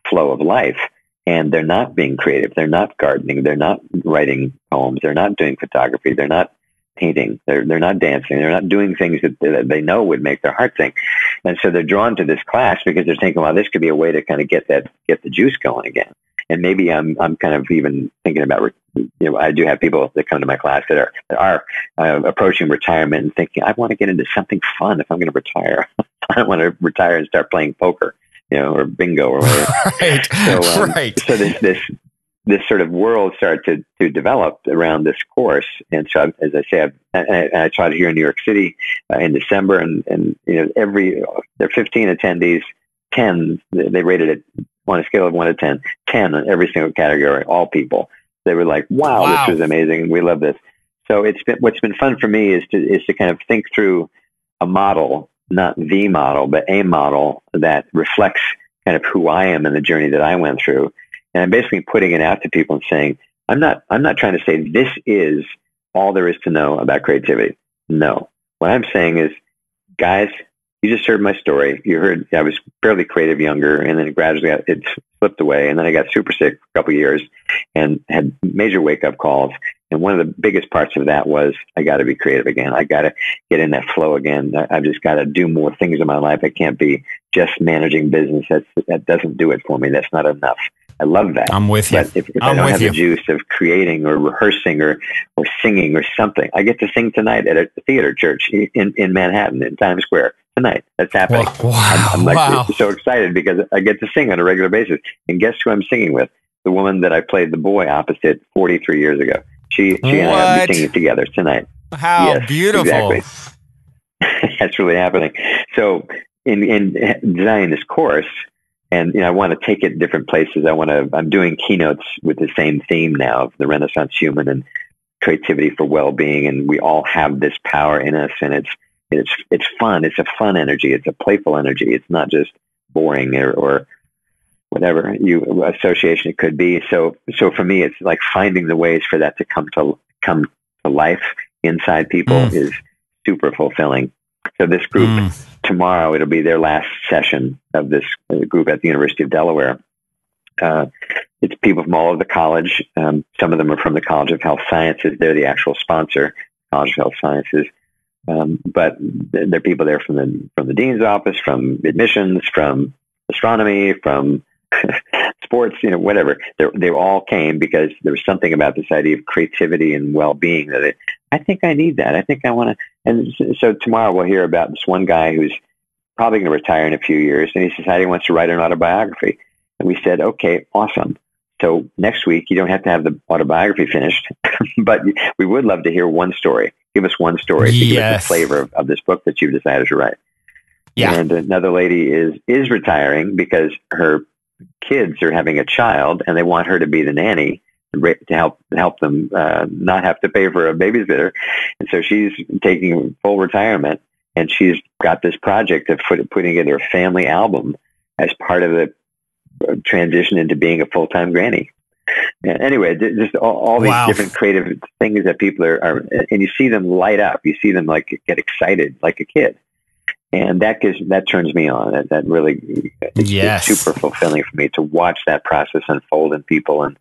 flow of life, and they're not being creative. They're not gardening. They're not writing poems. They're not doing photography. They're not painting. They're not dancing. They're not doing things that they know would make their heart sing. And so they're drawn to this class because they're thinking, well, this could be a way to kind of get the juice going again. And maybe I'm kind of even thinking about, I do have people that come to my class that are approaching retirement and thinking, I want to get into something fun if I'm going to retire. I don't want to retire and start playing poker, or bingo or whatever. Right. So, Right. So this sort of world started to develop around this course. And so, as I say, I taught it here in New York City in December, and there are 15 attendees, 10, they rated it on a scale of 1 to 10, 10 on every single category, all people. They were like, wow. This was amazing. We love this. So what's been fun for me is to kind of think through a model, not the model, but a model that reflects kind of who I am and the journey that I went through. And I'm basically putting it out to people and saying, I'm not trying to say this is all there is to know about creativity. No. What I'm saying is, guys, you just heard my story. You heard I was fairly creative younger, and then gradually it slipped away. And then I got super sick for a couple of years and had major wake-up calls. And one of the biggest parts of that was, I got to be creative again. I got to get in that flow again. I've just got to do more things in my life. I can't be just managing business. That doesn't do it for me. That's not enough. I love that. I'm with you. But if I don't have the juice of creating or rehearsing or singing or something, I get to sing tonight at a theater church in Manhattan, in Times Square tonight. That's happening. Wow. I'm like so excited because I get to sing on a regular basis. And guess who I'm singing with? The woman that I played the boy opposite 43 years ago. She and I will be singing together tonight. How beautiful. Exactly. That's really happening. So in designing this course, and I want to take it different places. I'm doing keynotes with the same theme now of the Renaissance human and creativity for well-being, and we all have this power in us, and it's fun. It's a fun energy. It's a playful energy. It's not just boring or whatever association it could be. So for me, it's like finding the ways for that to come to life inside people is super fulfilling. So this group tomorrow, it'll be their last session of this group at the University of Delaware. It's people from all over the college. Some of them are from the College of Health Sciences. They're the actual sponsor, College of Health Sciences. But there are people there from the dean's office, from admissions, from astronomy, from sports, whatever. They all came because there was something about this idea of creativity and well-being that I think I need that. I think I want to. And so tomorrow we'll hear about this one guy who's probably going to retire in a few years, and he says how he wants to write an autobiography. And we said, okay, awesome. So next week, you don't have to have the autobiography finished, but we would love to hear one story. Give us one story to give us the flavor of this book that you've decided to write. Yeah. And another lady is retiring because her kids are having a child, and they want her to be the nanny to help them not have to pay for a babysitter. And so she's taking full retirement, and she's got this project of putting together a family album as part of the transition into being a full-time granny. Anyway, just all these different creative things that people are, and you see them light up. You see them like get excited like a kid. And that turns me on. That really, it's super fulfilling for me to watch that process unfold in people, and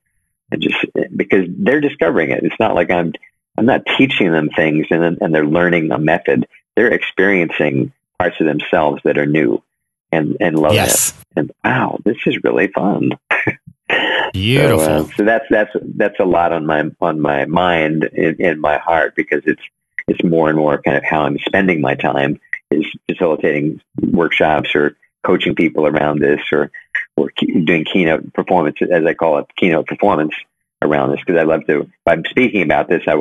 just because they're discovering it. It's not like I'm not teaching them things and they're learning a method. They're experiencing parts of themselves that are new and love it. And wow, this is really fun. Beautiful. So that's a lot on my mind in my heart, because it's more and more kind of how I'm spending my time is facilitating workshops or coaching people around this, or doing keynote performance, as I call it, keynote performance around this, because I love to. If I'm speaking about this, I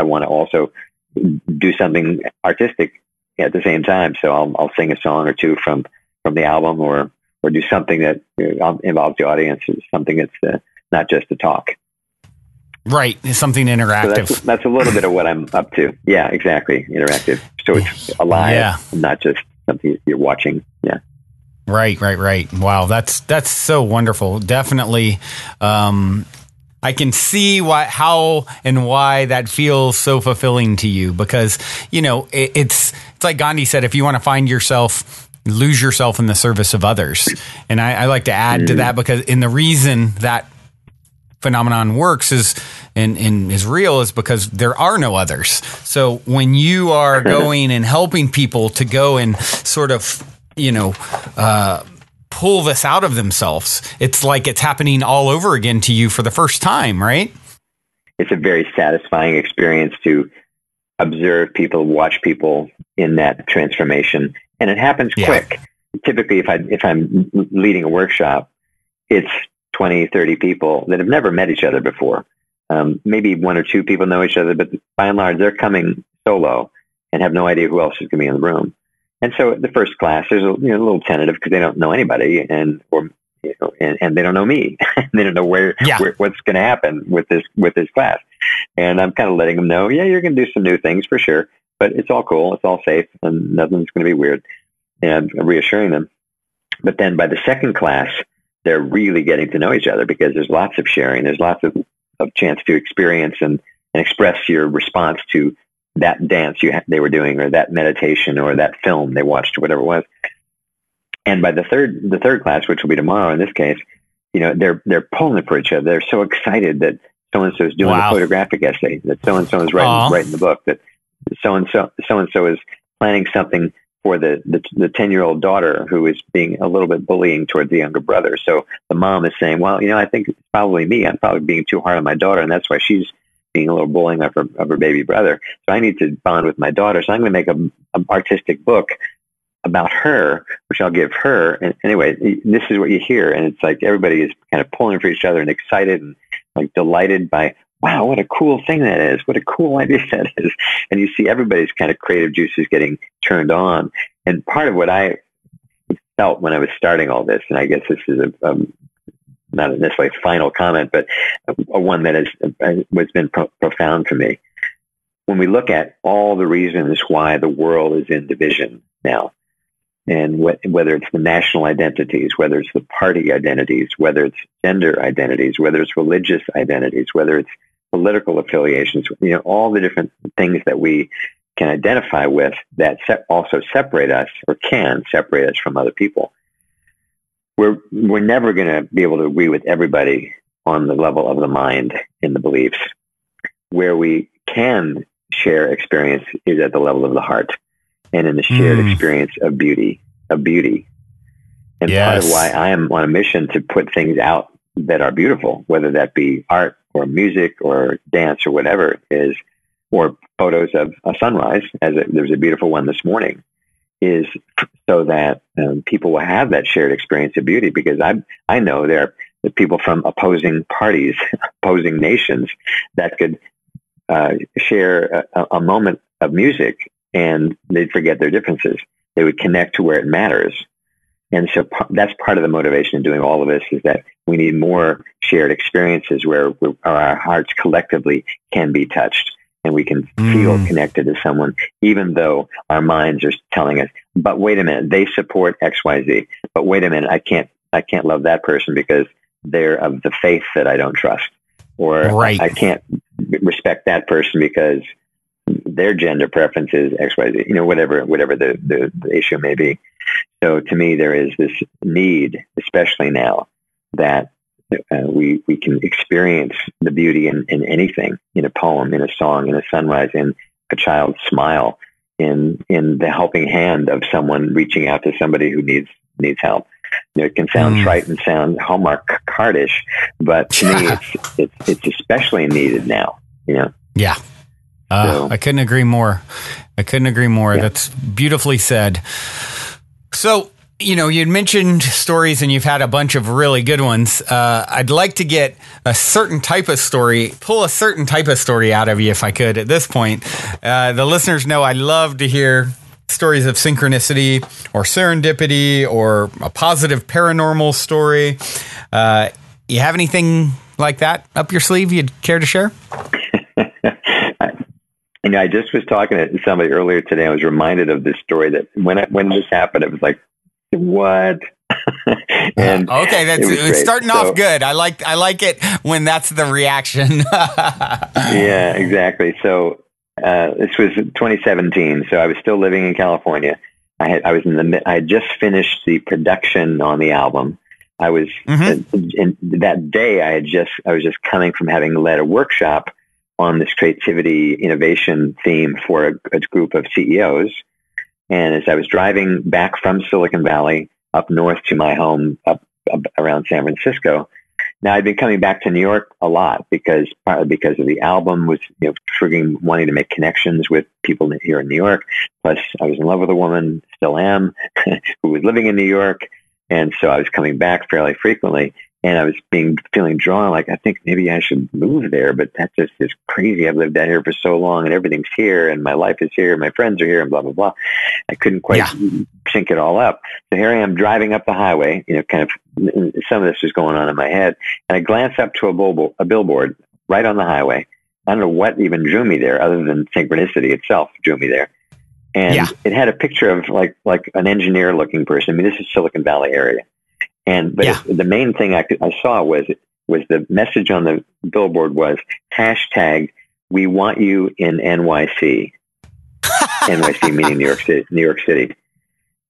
want to also do something artistic at the same time. So I'll sing a song or two from the album, or do something that involves the audience, something that's not just a talk. Right, something interactive. So that's a little bit of what I'm up to. Yeah, exactly, interactive. So it's alive, not just something you're watching. Yeah. Right. Wow, that's so wonderful. Definitely, I can see how and why that feels so fulfilling to you, because it's like Gandhi said: if you want to find yourself, lose yourself in the service of others. And I like to add to that, because the reason that phenomenon works is real is because there are no others. So when you are going and helping people to go and sort of pull this out of themselves, it's like it's happening all over again to you for the first time, right? It's a very satisfying experience to observe people, watch people in that transformation, and it happens quick. Typically, if I'm leading a workshop, it's 20, 30 people that have never met each other before. Maybe one or two people know each other, but by and large, they're coming solo and have no idea who else is going to be in the room. And so the first class is a little tentative because they don't know anybody, and they don't know me. They don't know what's going to happen with this class. And I'm kind of letting them know, you're going to do some new things for sure, but it's all cool, it's all safe, and nothing's going to be weird. And I'm reassuring them. But then by the second class, they're really getting to know each other, because there's lots of sharing, there's lots of chance to experience and express your response to that dance they were doing, or that meditation, or that film they watched, or whatever it was. And by the third class, which will be tomorrow in this case, they're pulling for each other. They're so excited that so-and-so is doing a photographic essay, that so-and-so is writing the book, that so-and-so is planning something for the 10-year-old daughter who is being a little bit bullying towards the younger brother. So the mom is saying, well, I think it's probably me. I'm probably being too hard on my daughter, and that's why she's being a little bullying of her baby brother. So I need to bond with my daughter. So I'm going to make an artistic book about her, which I'll give her. And anyway, this is what you hear. And it's like everybody is kind of pulling for each other and excited and like delighted by, wow, what a cool thing that is. What a cool idea that is. And you see everybody's kind of creative juices getting turned on. And part of what I felt when I was starting all this, and I guess this is not necessarily a final comment, but one that has been profound for me. When we look at all the reasons why the world is in division now, and whether it's the national identities, whether it's the party identities, whether it's gender identities, whether it's religious identities, whether it's political affiliations, all the different things that we can identify with that also separate us, or can separate us from other people. We're never going to be able to agree with everybody on the level of the mind and the beliefs. Where we can share experience is at the level of the heart, and in the shared experience of beauty. And part of why I am on a mission to put things out that are beautiful, whether that be art or music or dance or whatever it is, or photos of a sunrise, there's a beautiful one this morning, is so that people will have that shared experience of beauty. Because I know there are people from opposing parties, opposing nations, that could share a moment of music, and they'd forget their differences. They would connect to where it matters. And so that's part of the motivation of doing all of this, is that we need more shared experiences where our hearts collectively can be touched, and we can feel connected to someone, even though our minds are telling us, but wait a minute, they support XYZ. But wait a minute, I can't love that person because they're of the faith that I don't trust. Or I can't respect that person because their gender preference is XYZ, whatever the issue may be. So to me, there is this need, especially now, that we can experience the beauty in anything, in a poem, in a song, in a sunrise, in a child's smile, in the helping hand of someone reaching out to somebody who needs help. It can sound trite and sound Hallmark cardish, but to me, it's especially needed now. Yeah. I couldn't agree more. Yeah. That's beautifully said. So, you'd mentioned stories and you've had a bunch of really good ones. I'd like to get pull a certain type of story out of you if I could at this point. The listeners know I love to hear stories of synchronicity or serendipity or a positive paranormal story. You have anything like that up your sleeve you'd care to share? I just was talking to somebody earlier today. I was reminded of this story that when this happened, it was like, what? And okay, it's starting off good. I like it when that's the reaction. Yeah, exactly. So this was 2017. So I was still living in California. I had just finished the production on the album. I was in that day. I was just coming from having led a workshop on this creativity innovation theme for a group of CEOs. And as I was driving back from Silicon Valley up north to my home up around San Francisco, now I'd been coming back to New York a lot partly because of the album was, triggering wanting to make connections with people here in New York. Plus I was in love with a woman, still am, who was living in New York. And so I was coming back fairly frequently. And I was feeling drawn, like, I think maybe I should move there, but that just is crazy. I've lived out here for so long and everything's here and my life is here. My friends are here and blah, blah, blah. I couldn't quite sync it all up. So here I am driving up the highway, kind of some of this was going on in my head. And I glanced up to a billboard right on the highway. I don't know what even drew me there other than synchronicity itself drew me there. And it had a picture of like an engineer looking person. I mean, this is Silicon Valley area. But the main thing I saw was the message on the billboard was hashtag we want you in NYC. NYC meaning New York City.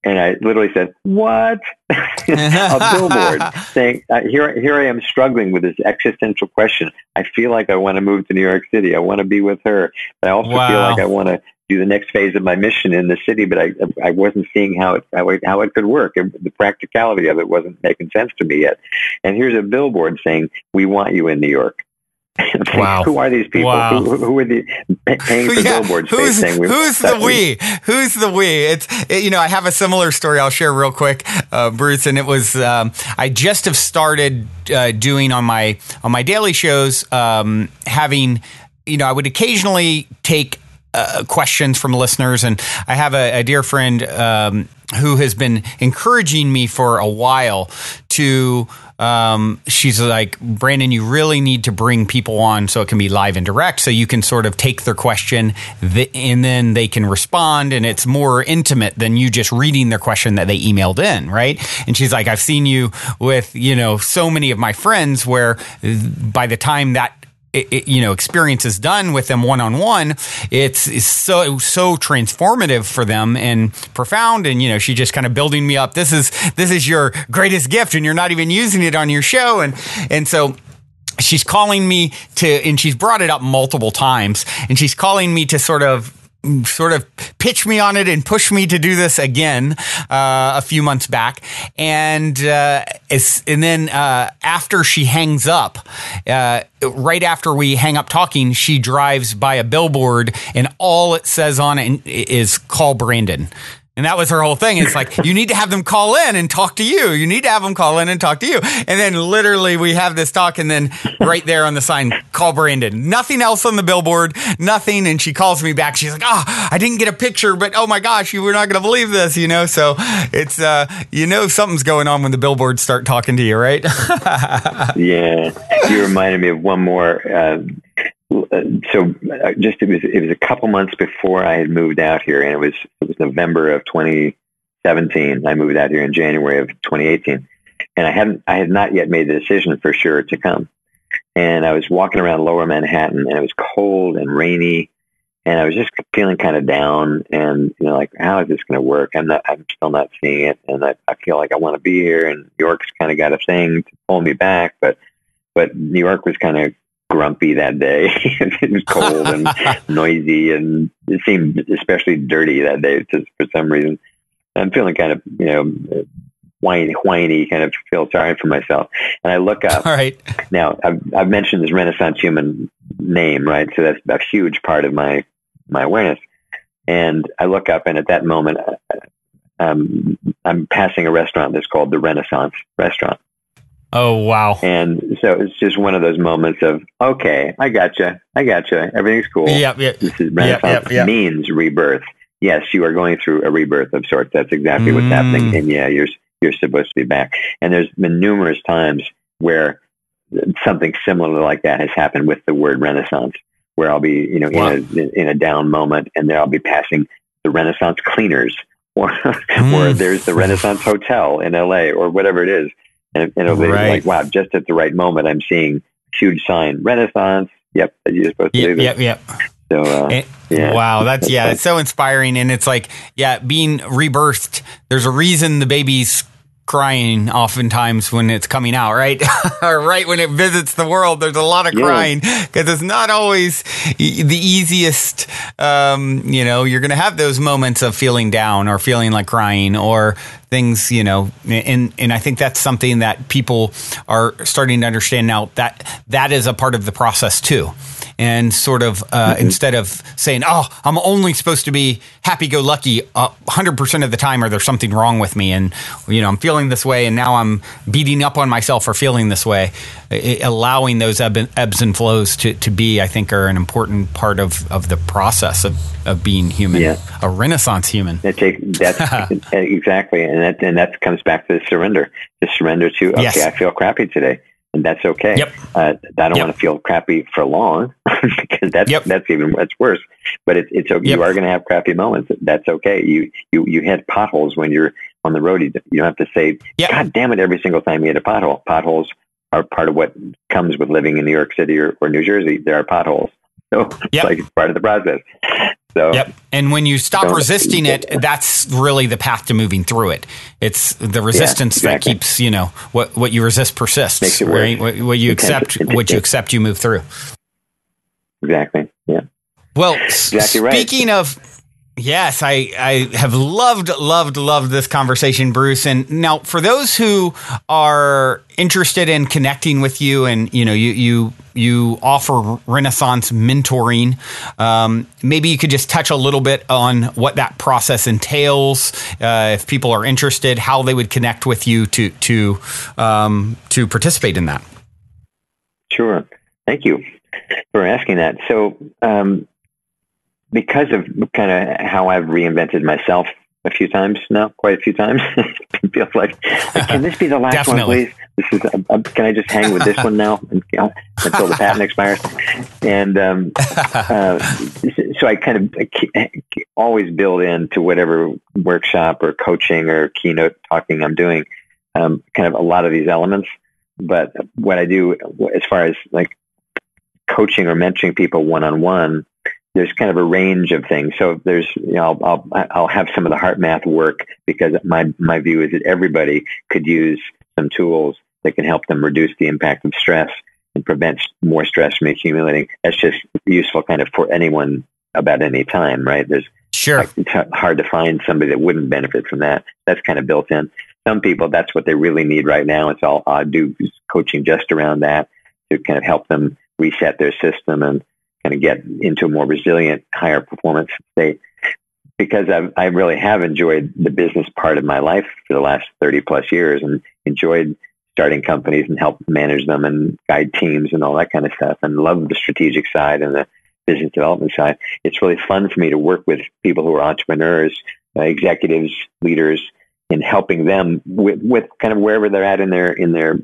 And I literally said, what? A billboard saying, here I am struggling with this existential question. I feel like I want to move to New York City. I want to be with her. But I also feel like I want to do the next phase of my mission in the city, but I wasn't seeing how it could work. The practicality of it wasn't making sense to me yet. And here's a billboard saying, we want you in New York. Wow. Who are these people? Wow. Who are the paying for billboard space saying who's the we? Who's the we? I have a similar story I'll share real quick, Bruce, and it was I just have started doing on my daily shows having I would occasionally take questions from listeners, and I have a dear friend who has been encouraging me for a while to she's like, Brandon, you really need to bring people on so it can be live and direct, so you can sort of take their question and then they can respond, and it's more intimate than you just reading their question that they emailed in, right? And she's like, I've seen you with so many of my friends where by the time that experience is done with them one-on-one, it's so transformative for them and profound. And, she's just kind of building me up. This is your greatest gift and you're not even using it on your show. And so she's calling me and she's brought it up multiple times, and she's calling me to sort of pitch me on it and push me to do this again a few months back. And then after she hangs up, right after we hang up talking, she drives by a billboard and all it says on it is call Brandon. And that was her whole thing. It's like, you need to have them call in and talk to you. You need to have them call in and talk to you. And then literally we have this talk, and then right there on the sign, call Brandon. Nothing else on the billboard, nothing. And she calls me back. She's like, I didn't get a picture, but oh my gosh, you were not going to believe this, So it's, something's going on when the billboards start talking to you, right? Yeah. You reminded me of one more. It was a couple months before I had moved out here, and it was November of 2017. I moved out here in January of 2018, and I had not yet made the decision for sure to come. And I was walking around Lower Manhattan, and it was cold and rainy, and I was just feeling kind of down, and like, how is this going to work? I'm still not seeing it, and I feel like I want to be here, and New York's kind of got a thing to pull me back, but New York was kind of grumpy that day. It was cold and noisy, and it seemed especially dirty that day just for some reason. I'm feeling kind of, whiny, kind of feel sorry for myself. And I look up. All right. Now, I've mentioned this Renaissance human name, right? So that's a huge part of my awareness. And I look up, and at that moment, I'm passing a restaurant that's called the Renaissance Restaurant. Oh, wow. And so it's just one of those moments of, okay, I gotcha. Everything's cool. Yep. This is Renaissance means rebirth. Yes, you are going through a rebirth of sorts. That's exactly what's happening. And yeah, you're supposed to be back. And there's been numerous times where something similar like that has happened with the word Renaissance, where I'll be, in a down moment, and there I'll be passing the Renaissance Cleaners, or there's the Renaissance Hotel in LA, or whatever it is. And it'll be like, wow, just at the right moment, I'm seeing huge sign, Renaissance. Yep, you're supposed to do this. Yep. So, wow, that's it's so inspiring. And it's like, being rebirthed. There's a reason the baby's crying oftentimes when it's coming out, right? Or right when it visits the world, there's a lot of crying, because it's not always the easiest. You're going to have those moments of feeling down or feeling like crying or things, and I think that's something that people are starting to understand now, that is a part of the process too. And sort of instead of saying, oh, I'm only supposed to be happy-go-lucky 100% of the time, or there's something wrong with me, and I'm feeling this way, and now I'm beating up on myself for feeling this way. Allowing those ebbs and flows to be, I think, are an important part of the process of being human, a Renaissance human. That's exactly, and that comes back to the surrender. To surrender to, okay, I feel crappy today. And that's okay. Yep. I don't want to feel crappy for long, because that's worse. But it's okay. You are going to have crappy moments. That's okay. You hit potholes when you're on the road. You don't have to say, God damn it, every single time you hit a pothole. Potholes are part of what comes with living in New York City or New Jersey. There are potholes. So it's part of the process. So, and when you stop resisting it, that's really the path to moving through it. It's the resistance that keeps, what you resist persists. Makes it worse. Right? What you accept, you move through. Exactly. Yeah. Well, exactly speaking of, yes, I have loved this conversation, Bruce. And now, for those who are interested in connecting with you, and you offer Renaissance mentoring, maybe you could just touch a little bit on what that process entails. If people are interested, how they would connect with you to participate in that. Sure. Thank you for asking that. So, because of kind of how I've reinvented myself quite a few times, it feels like, can this be the last one, please? This is, can I just hang with this one now until the patent expires? And so I kind of always build into whatever workshop or coaching or keynote talking I'm doing, kind of a lot of these elements. But what I do as far as like coaching or mentoring people one-on-one, there's kind of a range of things. So there's, I'll have some of the HeartMath work, because my view is that everybody could use some tools that can help them reduce the impact of stress and prevent more stress from accumulating. That's just useful kind of for anyone about any time, right? It's hard to find somebody that wouldn't benefit from that. That's kind of built in. Some people, that's what they really need right now. It's all I do is coaching just around that to kind of help them reset their system and kind of get into a more resilient, higher performance state. Because I really have enjoyed the business part of my life for the last 30 plus years, and enjoyed starting companies and help manage them and guide teams and all that kind of stuff, and love the strategic side and the business development side. It's really fun for me to work with people who are entrepreneurs, executives, leaders, in helping them with kind of wherever they're at in their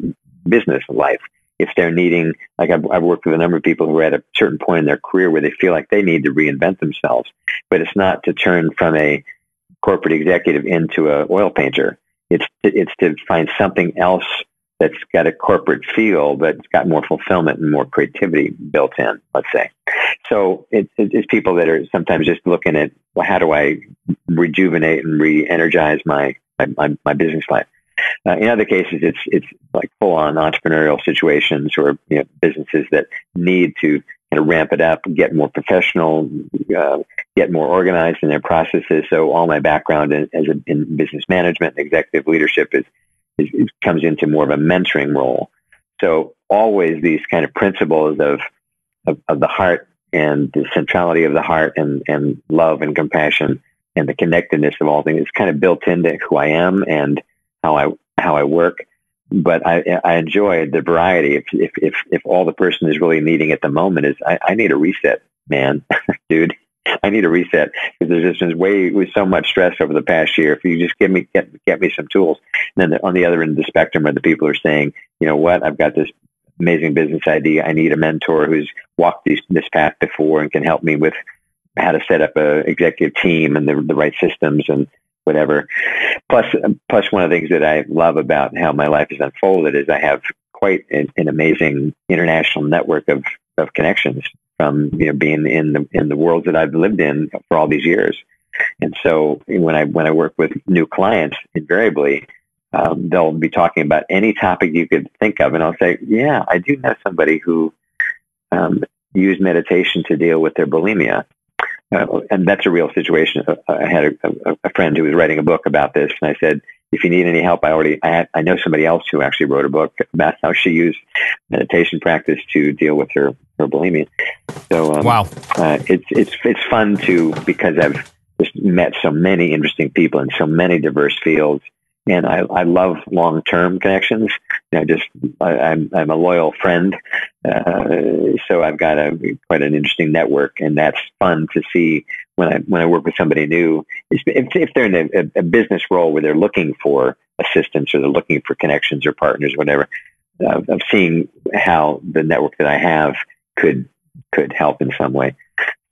business life. If they're needing, like I've worked with a number of people who are at a certain point in their career where they feel like they need to reinvent themselves, but it's not to turn from a corporate executive into an oil painter. It's to find something else that's got a corporate feel, but it's got more fulfillment and more creativity built in, let's say. So it's people that are sometimes just looking at, well, how do I rejuvenate and re-energize my business life? In other cases, it's like full-on entrepreneurial situations, or businesses that need to kind of ramp it up, get more professional, get more organized in their processes. So all my background in business management and executive leadership comes into more of a mentoring role. So always these kind of principles of of the heart and the centrality of the heart and love and compassion and the connectedness of all things. It's kind of built into who I am and how I work. But I enjoy the variety. If all the person is really needing at the moment is, I need a reset, man, dude. I need a reset because there's just been so much stress over the past year. If you just get me some tools, and then on the other end of the spectrum are the people who are saying, you know what, I've got this amazing business idea. I need a mentor who's walked this path before and can help me with how to set up a executive team and the right systems and whatever. Plus one of the things that I love about how my life has unfolded is I have quite an amazing international network of connections from, you know, being in the worlds that I've lived in for all these years. And so when I work with new clients, invariably, they'll be talking about any topic you could think of. And I'll say, yeah, I do have somebody who used meditation to deal with their bulimia. And that's a real situation. I had a friend who was writing a book about this, and I said, if you need any help, I know somebody else who actually wrote a book about how she used meditation practice to deal with her bulimia. So wow, it's fun because I've just met so many interesting people in so many diverse fields. And I love long-term connections. I'm a loyal friend, so I've got quite an interesting network, and that's fun to see when I work with somebody new. If they're in a business role where they're looking for assistance or they're looking for connections or partners, or whatever, of seeing how the network that I have could help in some way.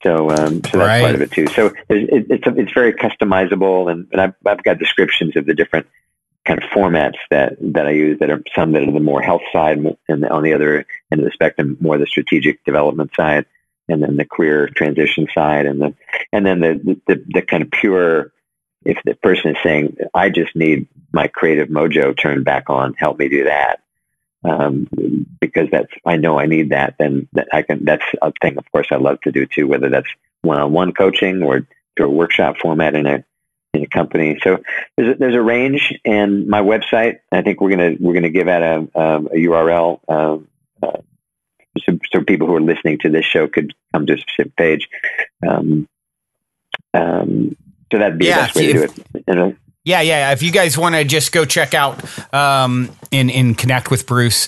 So that's right. part of it too. So it's very customizable, and I've got descriptions of the different kind of formats that I use. That are some that are the more health side, and on the other end of the spectrum, more the strategic development side, and then the career transition side, and then the kind of pure. If the person is saying, I just need my creative mojo turned back on, help me do that. Because I know I need that, then that's a thing, of course, I love to do too, whether that's one-on-one coaching or through a workshop format in a company. So there's a range, and my website, I think we're gonna give out a URL, so people who are listening to this show could come to a specific page. So that'd be the best way to do it. You know? Yeah. If you guys want to just go check out and connect with Bruce,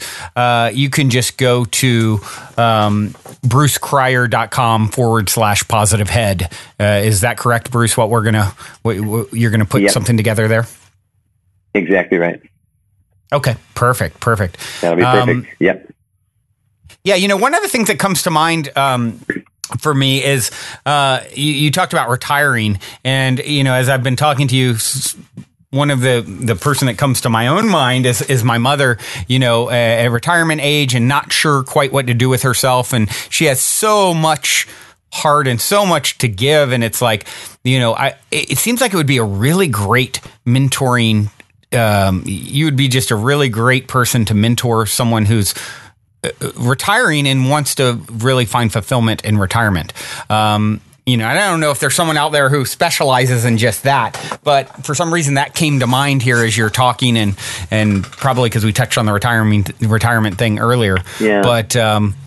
you can just go to brucecryer.com/positive head. Is that correct, Bruce? You're gonna put something together there? Exactly right. Okay, perfect. That'll be perfect. Yep. Yeah, you know, one of the things that comes to mind for me is you talked about retiring, and you know, as I've been talking to you, one of the person that comes to my own mind is my mother, you know, at retirement age and not sure quite what to do with herself, and she has so much heart and so much to give, and it's like, you know, it seems like it would be a really great mentoring. You would be just a really great person to mentor someone who's retiring and wants to really find fulfillment in retirement. You know, I don't know if there's someone out there who specializes in just that, but for some reason that came to mind here as you're talking, and probably because we touched on the retirement thing earlier. Yeah. But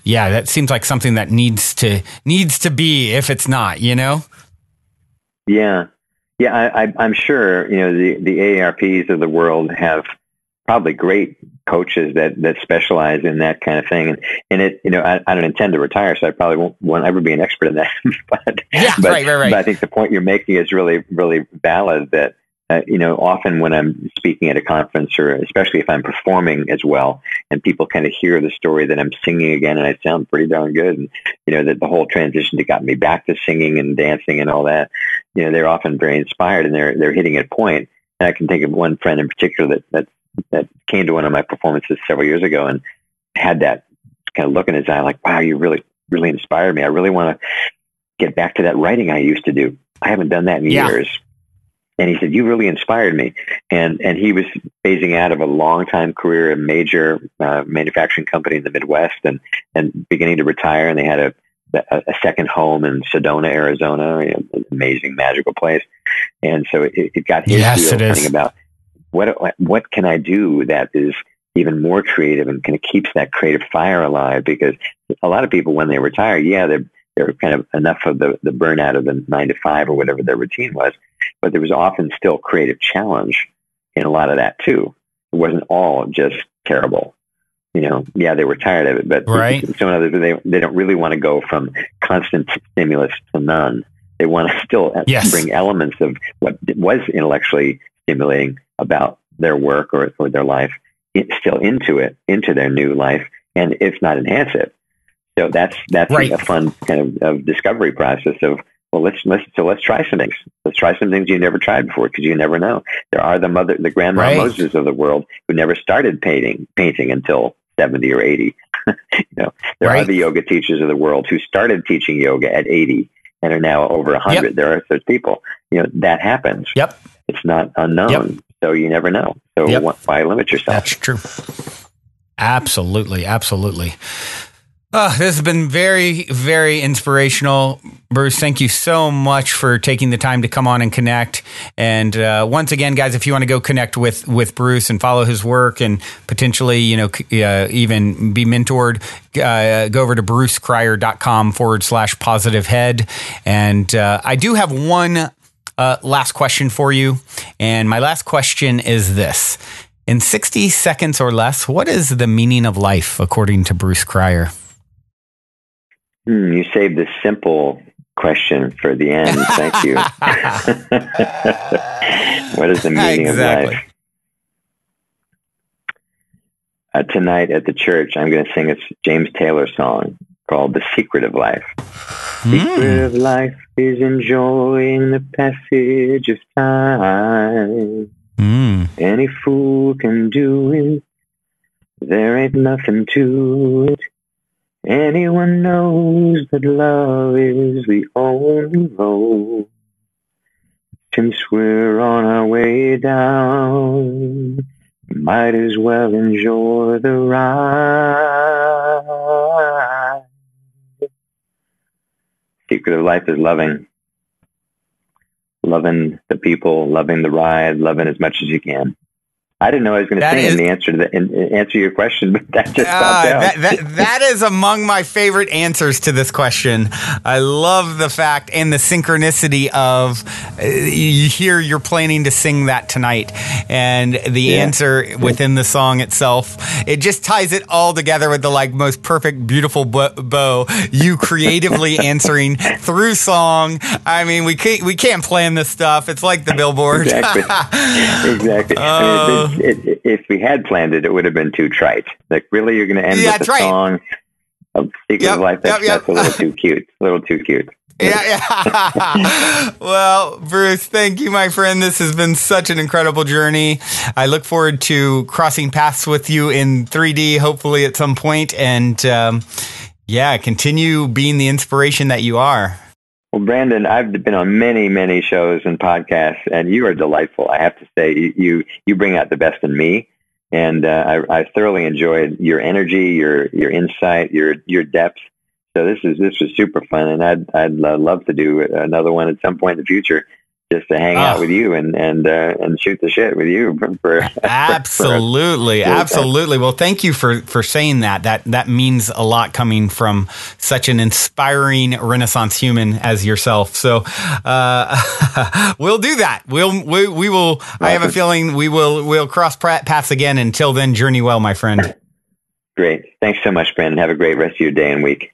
yeah, that seems like something that needs to be, if it's not, you know. Yeah. I'm sure, you know, the AARPs of the world have probably great coaches that specialize in that kind of thing. And it, you know, I don't intend to retire, so I probably won't ever be an expert in that. But right. But I think the point you're making is really, really valid, that, you know, often when I'm speaking at a conference, or especially if I'm performing as well, and people kind of hear the story that I'm singing again and I sound pretty darn good, and, you know, that the whole transition that got me back to singing and dancing and all that, you know, they're often very inspired, and they're hitting a point. And I can think of one friend in particular that came to one of my performances several years ago and had that kind of look in his eye, like, wow, you really, really inspired me. I really want to get back to that writing I used to do. I haven't done that in years. And he said, you really inspired me. And he was phasing out of a long time career in a major manufacturing company in the Midwest, and beginning to retire. And they had a second home in Sedona, Arizona, you know, an amazing, magical place. And so it got his wheel turning about, what can I do that is even more creative and kind of keeps that creative fire alive. Because a lot of people, when they retire, they're kind of enough of the burnout of the 9 to 5 or whatever their routine was, but there was often still creative challenge in a lot of that too. It wasn't all just terrible. They were tired of it, but right. So in other words, they don't really want to go from constant stimulus to none. They want to still bring elements of what was intellectually stimulating about their work or their life still into their new life, and if not enhance it. So that's right. a fun kind of discovery process of, well, let's try some things. Let's try some things you never tried before, because you never know. There are the Grandma right. Moses of the world who never started painting until 70 or 80. There right. are the yoga teachers of the world who started teaching yoga at 80 and are now over 100. Yep. There are such people. That happens. Yep. It's not unknown. Yep. So you never know. So why limit yourself? That's true. Absolutely. Absolutely. This has been very, very inspirational. Bruce, thank you so much for taking the time to come on and connect. And once again, guys, if you want to go connect with Bruce and follow his work and potentially, even be mentored, go over to brucecrier.com/positivehead. And I do have one last question for you. And my last question is this. In 60 seconds or less, what is the meaning of life, according to Bruce Crier? You saved this simple question for the end. Thank you. What is the meaning of life? Tonight at the church, I'm going to sing a James Taylor song called The Secret of Life. Secret of life is enjoying the passage of time. Any fool can do it. There ain't nothing to it. Anyone knows that love is the only road. Since we're on our way down, might as well enjoy the ride. Secret of life is loving. Loving the people, loving the ride, loving as much as you can. I didn't know I was going to sing in the answer your question, but that just popped out. That is among my favorite answers to this question. I love the fact and the synchronicity of you're planning to sing that tonight, and the answer within the song itself. It just ties it all together with the most perfect, beautiful bow. You creatively answering through song. I mean, we can't plan this stuff. It's like the Billboard. Exactly. If we had planned it, it would have been too trite. Like, really, you're going to end with a song of Secret of Life? That's a little too cute. Yeah. Well, Bruce, thank you, my friend. This has been such an incredible journey. I look forward to crossing paths with you in 3D, hopefully at some point. And continue being the inspiration that you are. Well, Brandon, I've been on many, many shows and podcasts, and you are delightful. I have to say, you bring out the best in me, and I thoroughly enjoyed your energy, your insight, your depth. So this was super fun, and I'd love to do another one at some point in the future, just to hang out with you and shoot the shit with you. Absolutely. Well, thank you for saying that. That means a lot coming from such an inspiring Renaissance human as yourself. So we'll do that. We will. I have a feeling we'll cross paths again. Until then, journey well, my friend. Great. Thanks so much, Brandon. Have a great rest of your day and week.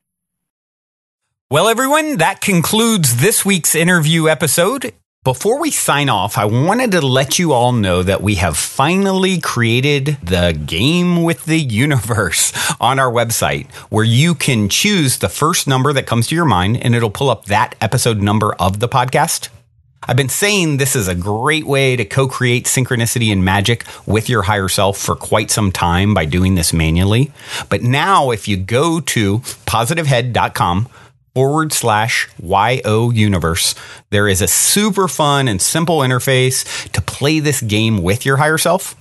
Well, everyone, that concludes this week's interview episode. Before we sign off, I wanted to let you all know that we have finally created the Game with the Universe on our website, where you can choose the first number that comes to your mind, and it'll pull up that episode number of the podcast. I've been saying this is a great way to co-create synchronicity and magic with your higher self for quite some time by doing this manually. But now, if you go to positivehead.com/YO universe, there is a super fun and simple interface to play this game with your higher self.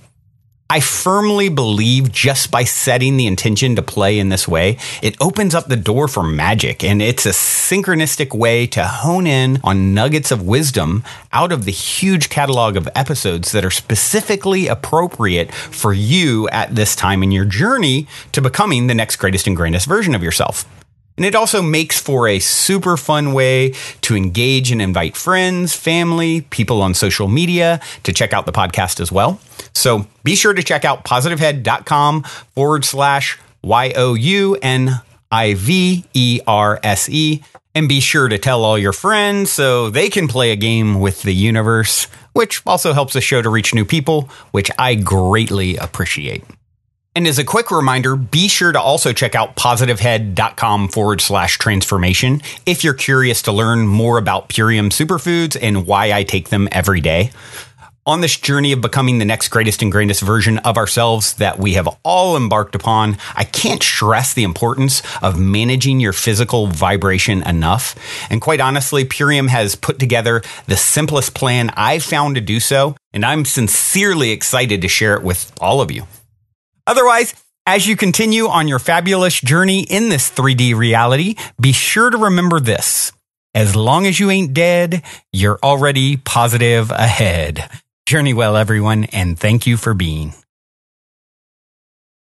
I firmly believe just by setting the intention to play in this way, it opens up the door for magic, and it's a synchronistic way to hone in on nuggets of wisdom out of the huge catalog of episodes that are specifically appropriate for you at this time in your journey to becoming the next greatest and grandest version of yourself. And it also makes for a super fun way to engage and invite friends, family, people on social media to check out the podcast as well. So be sure to check out positivehead.com/YOUNIVERSE and be sure to tell all your friends so they can play a game with the universe, which also helps the show to reach new people, which I greatly appreciate. And as a quick reminder, be sure to also check out positivehead.com/transformation if you're curious to learn more about Purium superfoods and why I take them every day. On this journey of becoming the next greatest and grandest version of ourselves that we have all embarked upon, I can't stress the importance of managing your physical vibration enough. And quite honestly, Purium has put together the simplest plan I've found to do so, and I'm sincerely excited to share it with all of you. Otherwise, as you continue on your fabulous journey in this 3D reality, be sure to remember this. As long as you ain't dead, you're already positive ahead. Journey well, everyone, and thank you for being.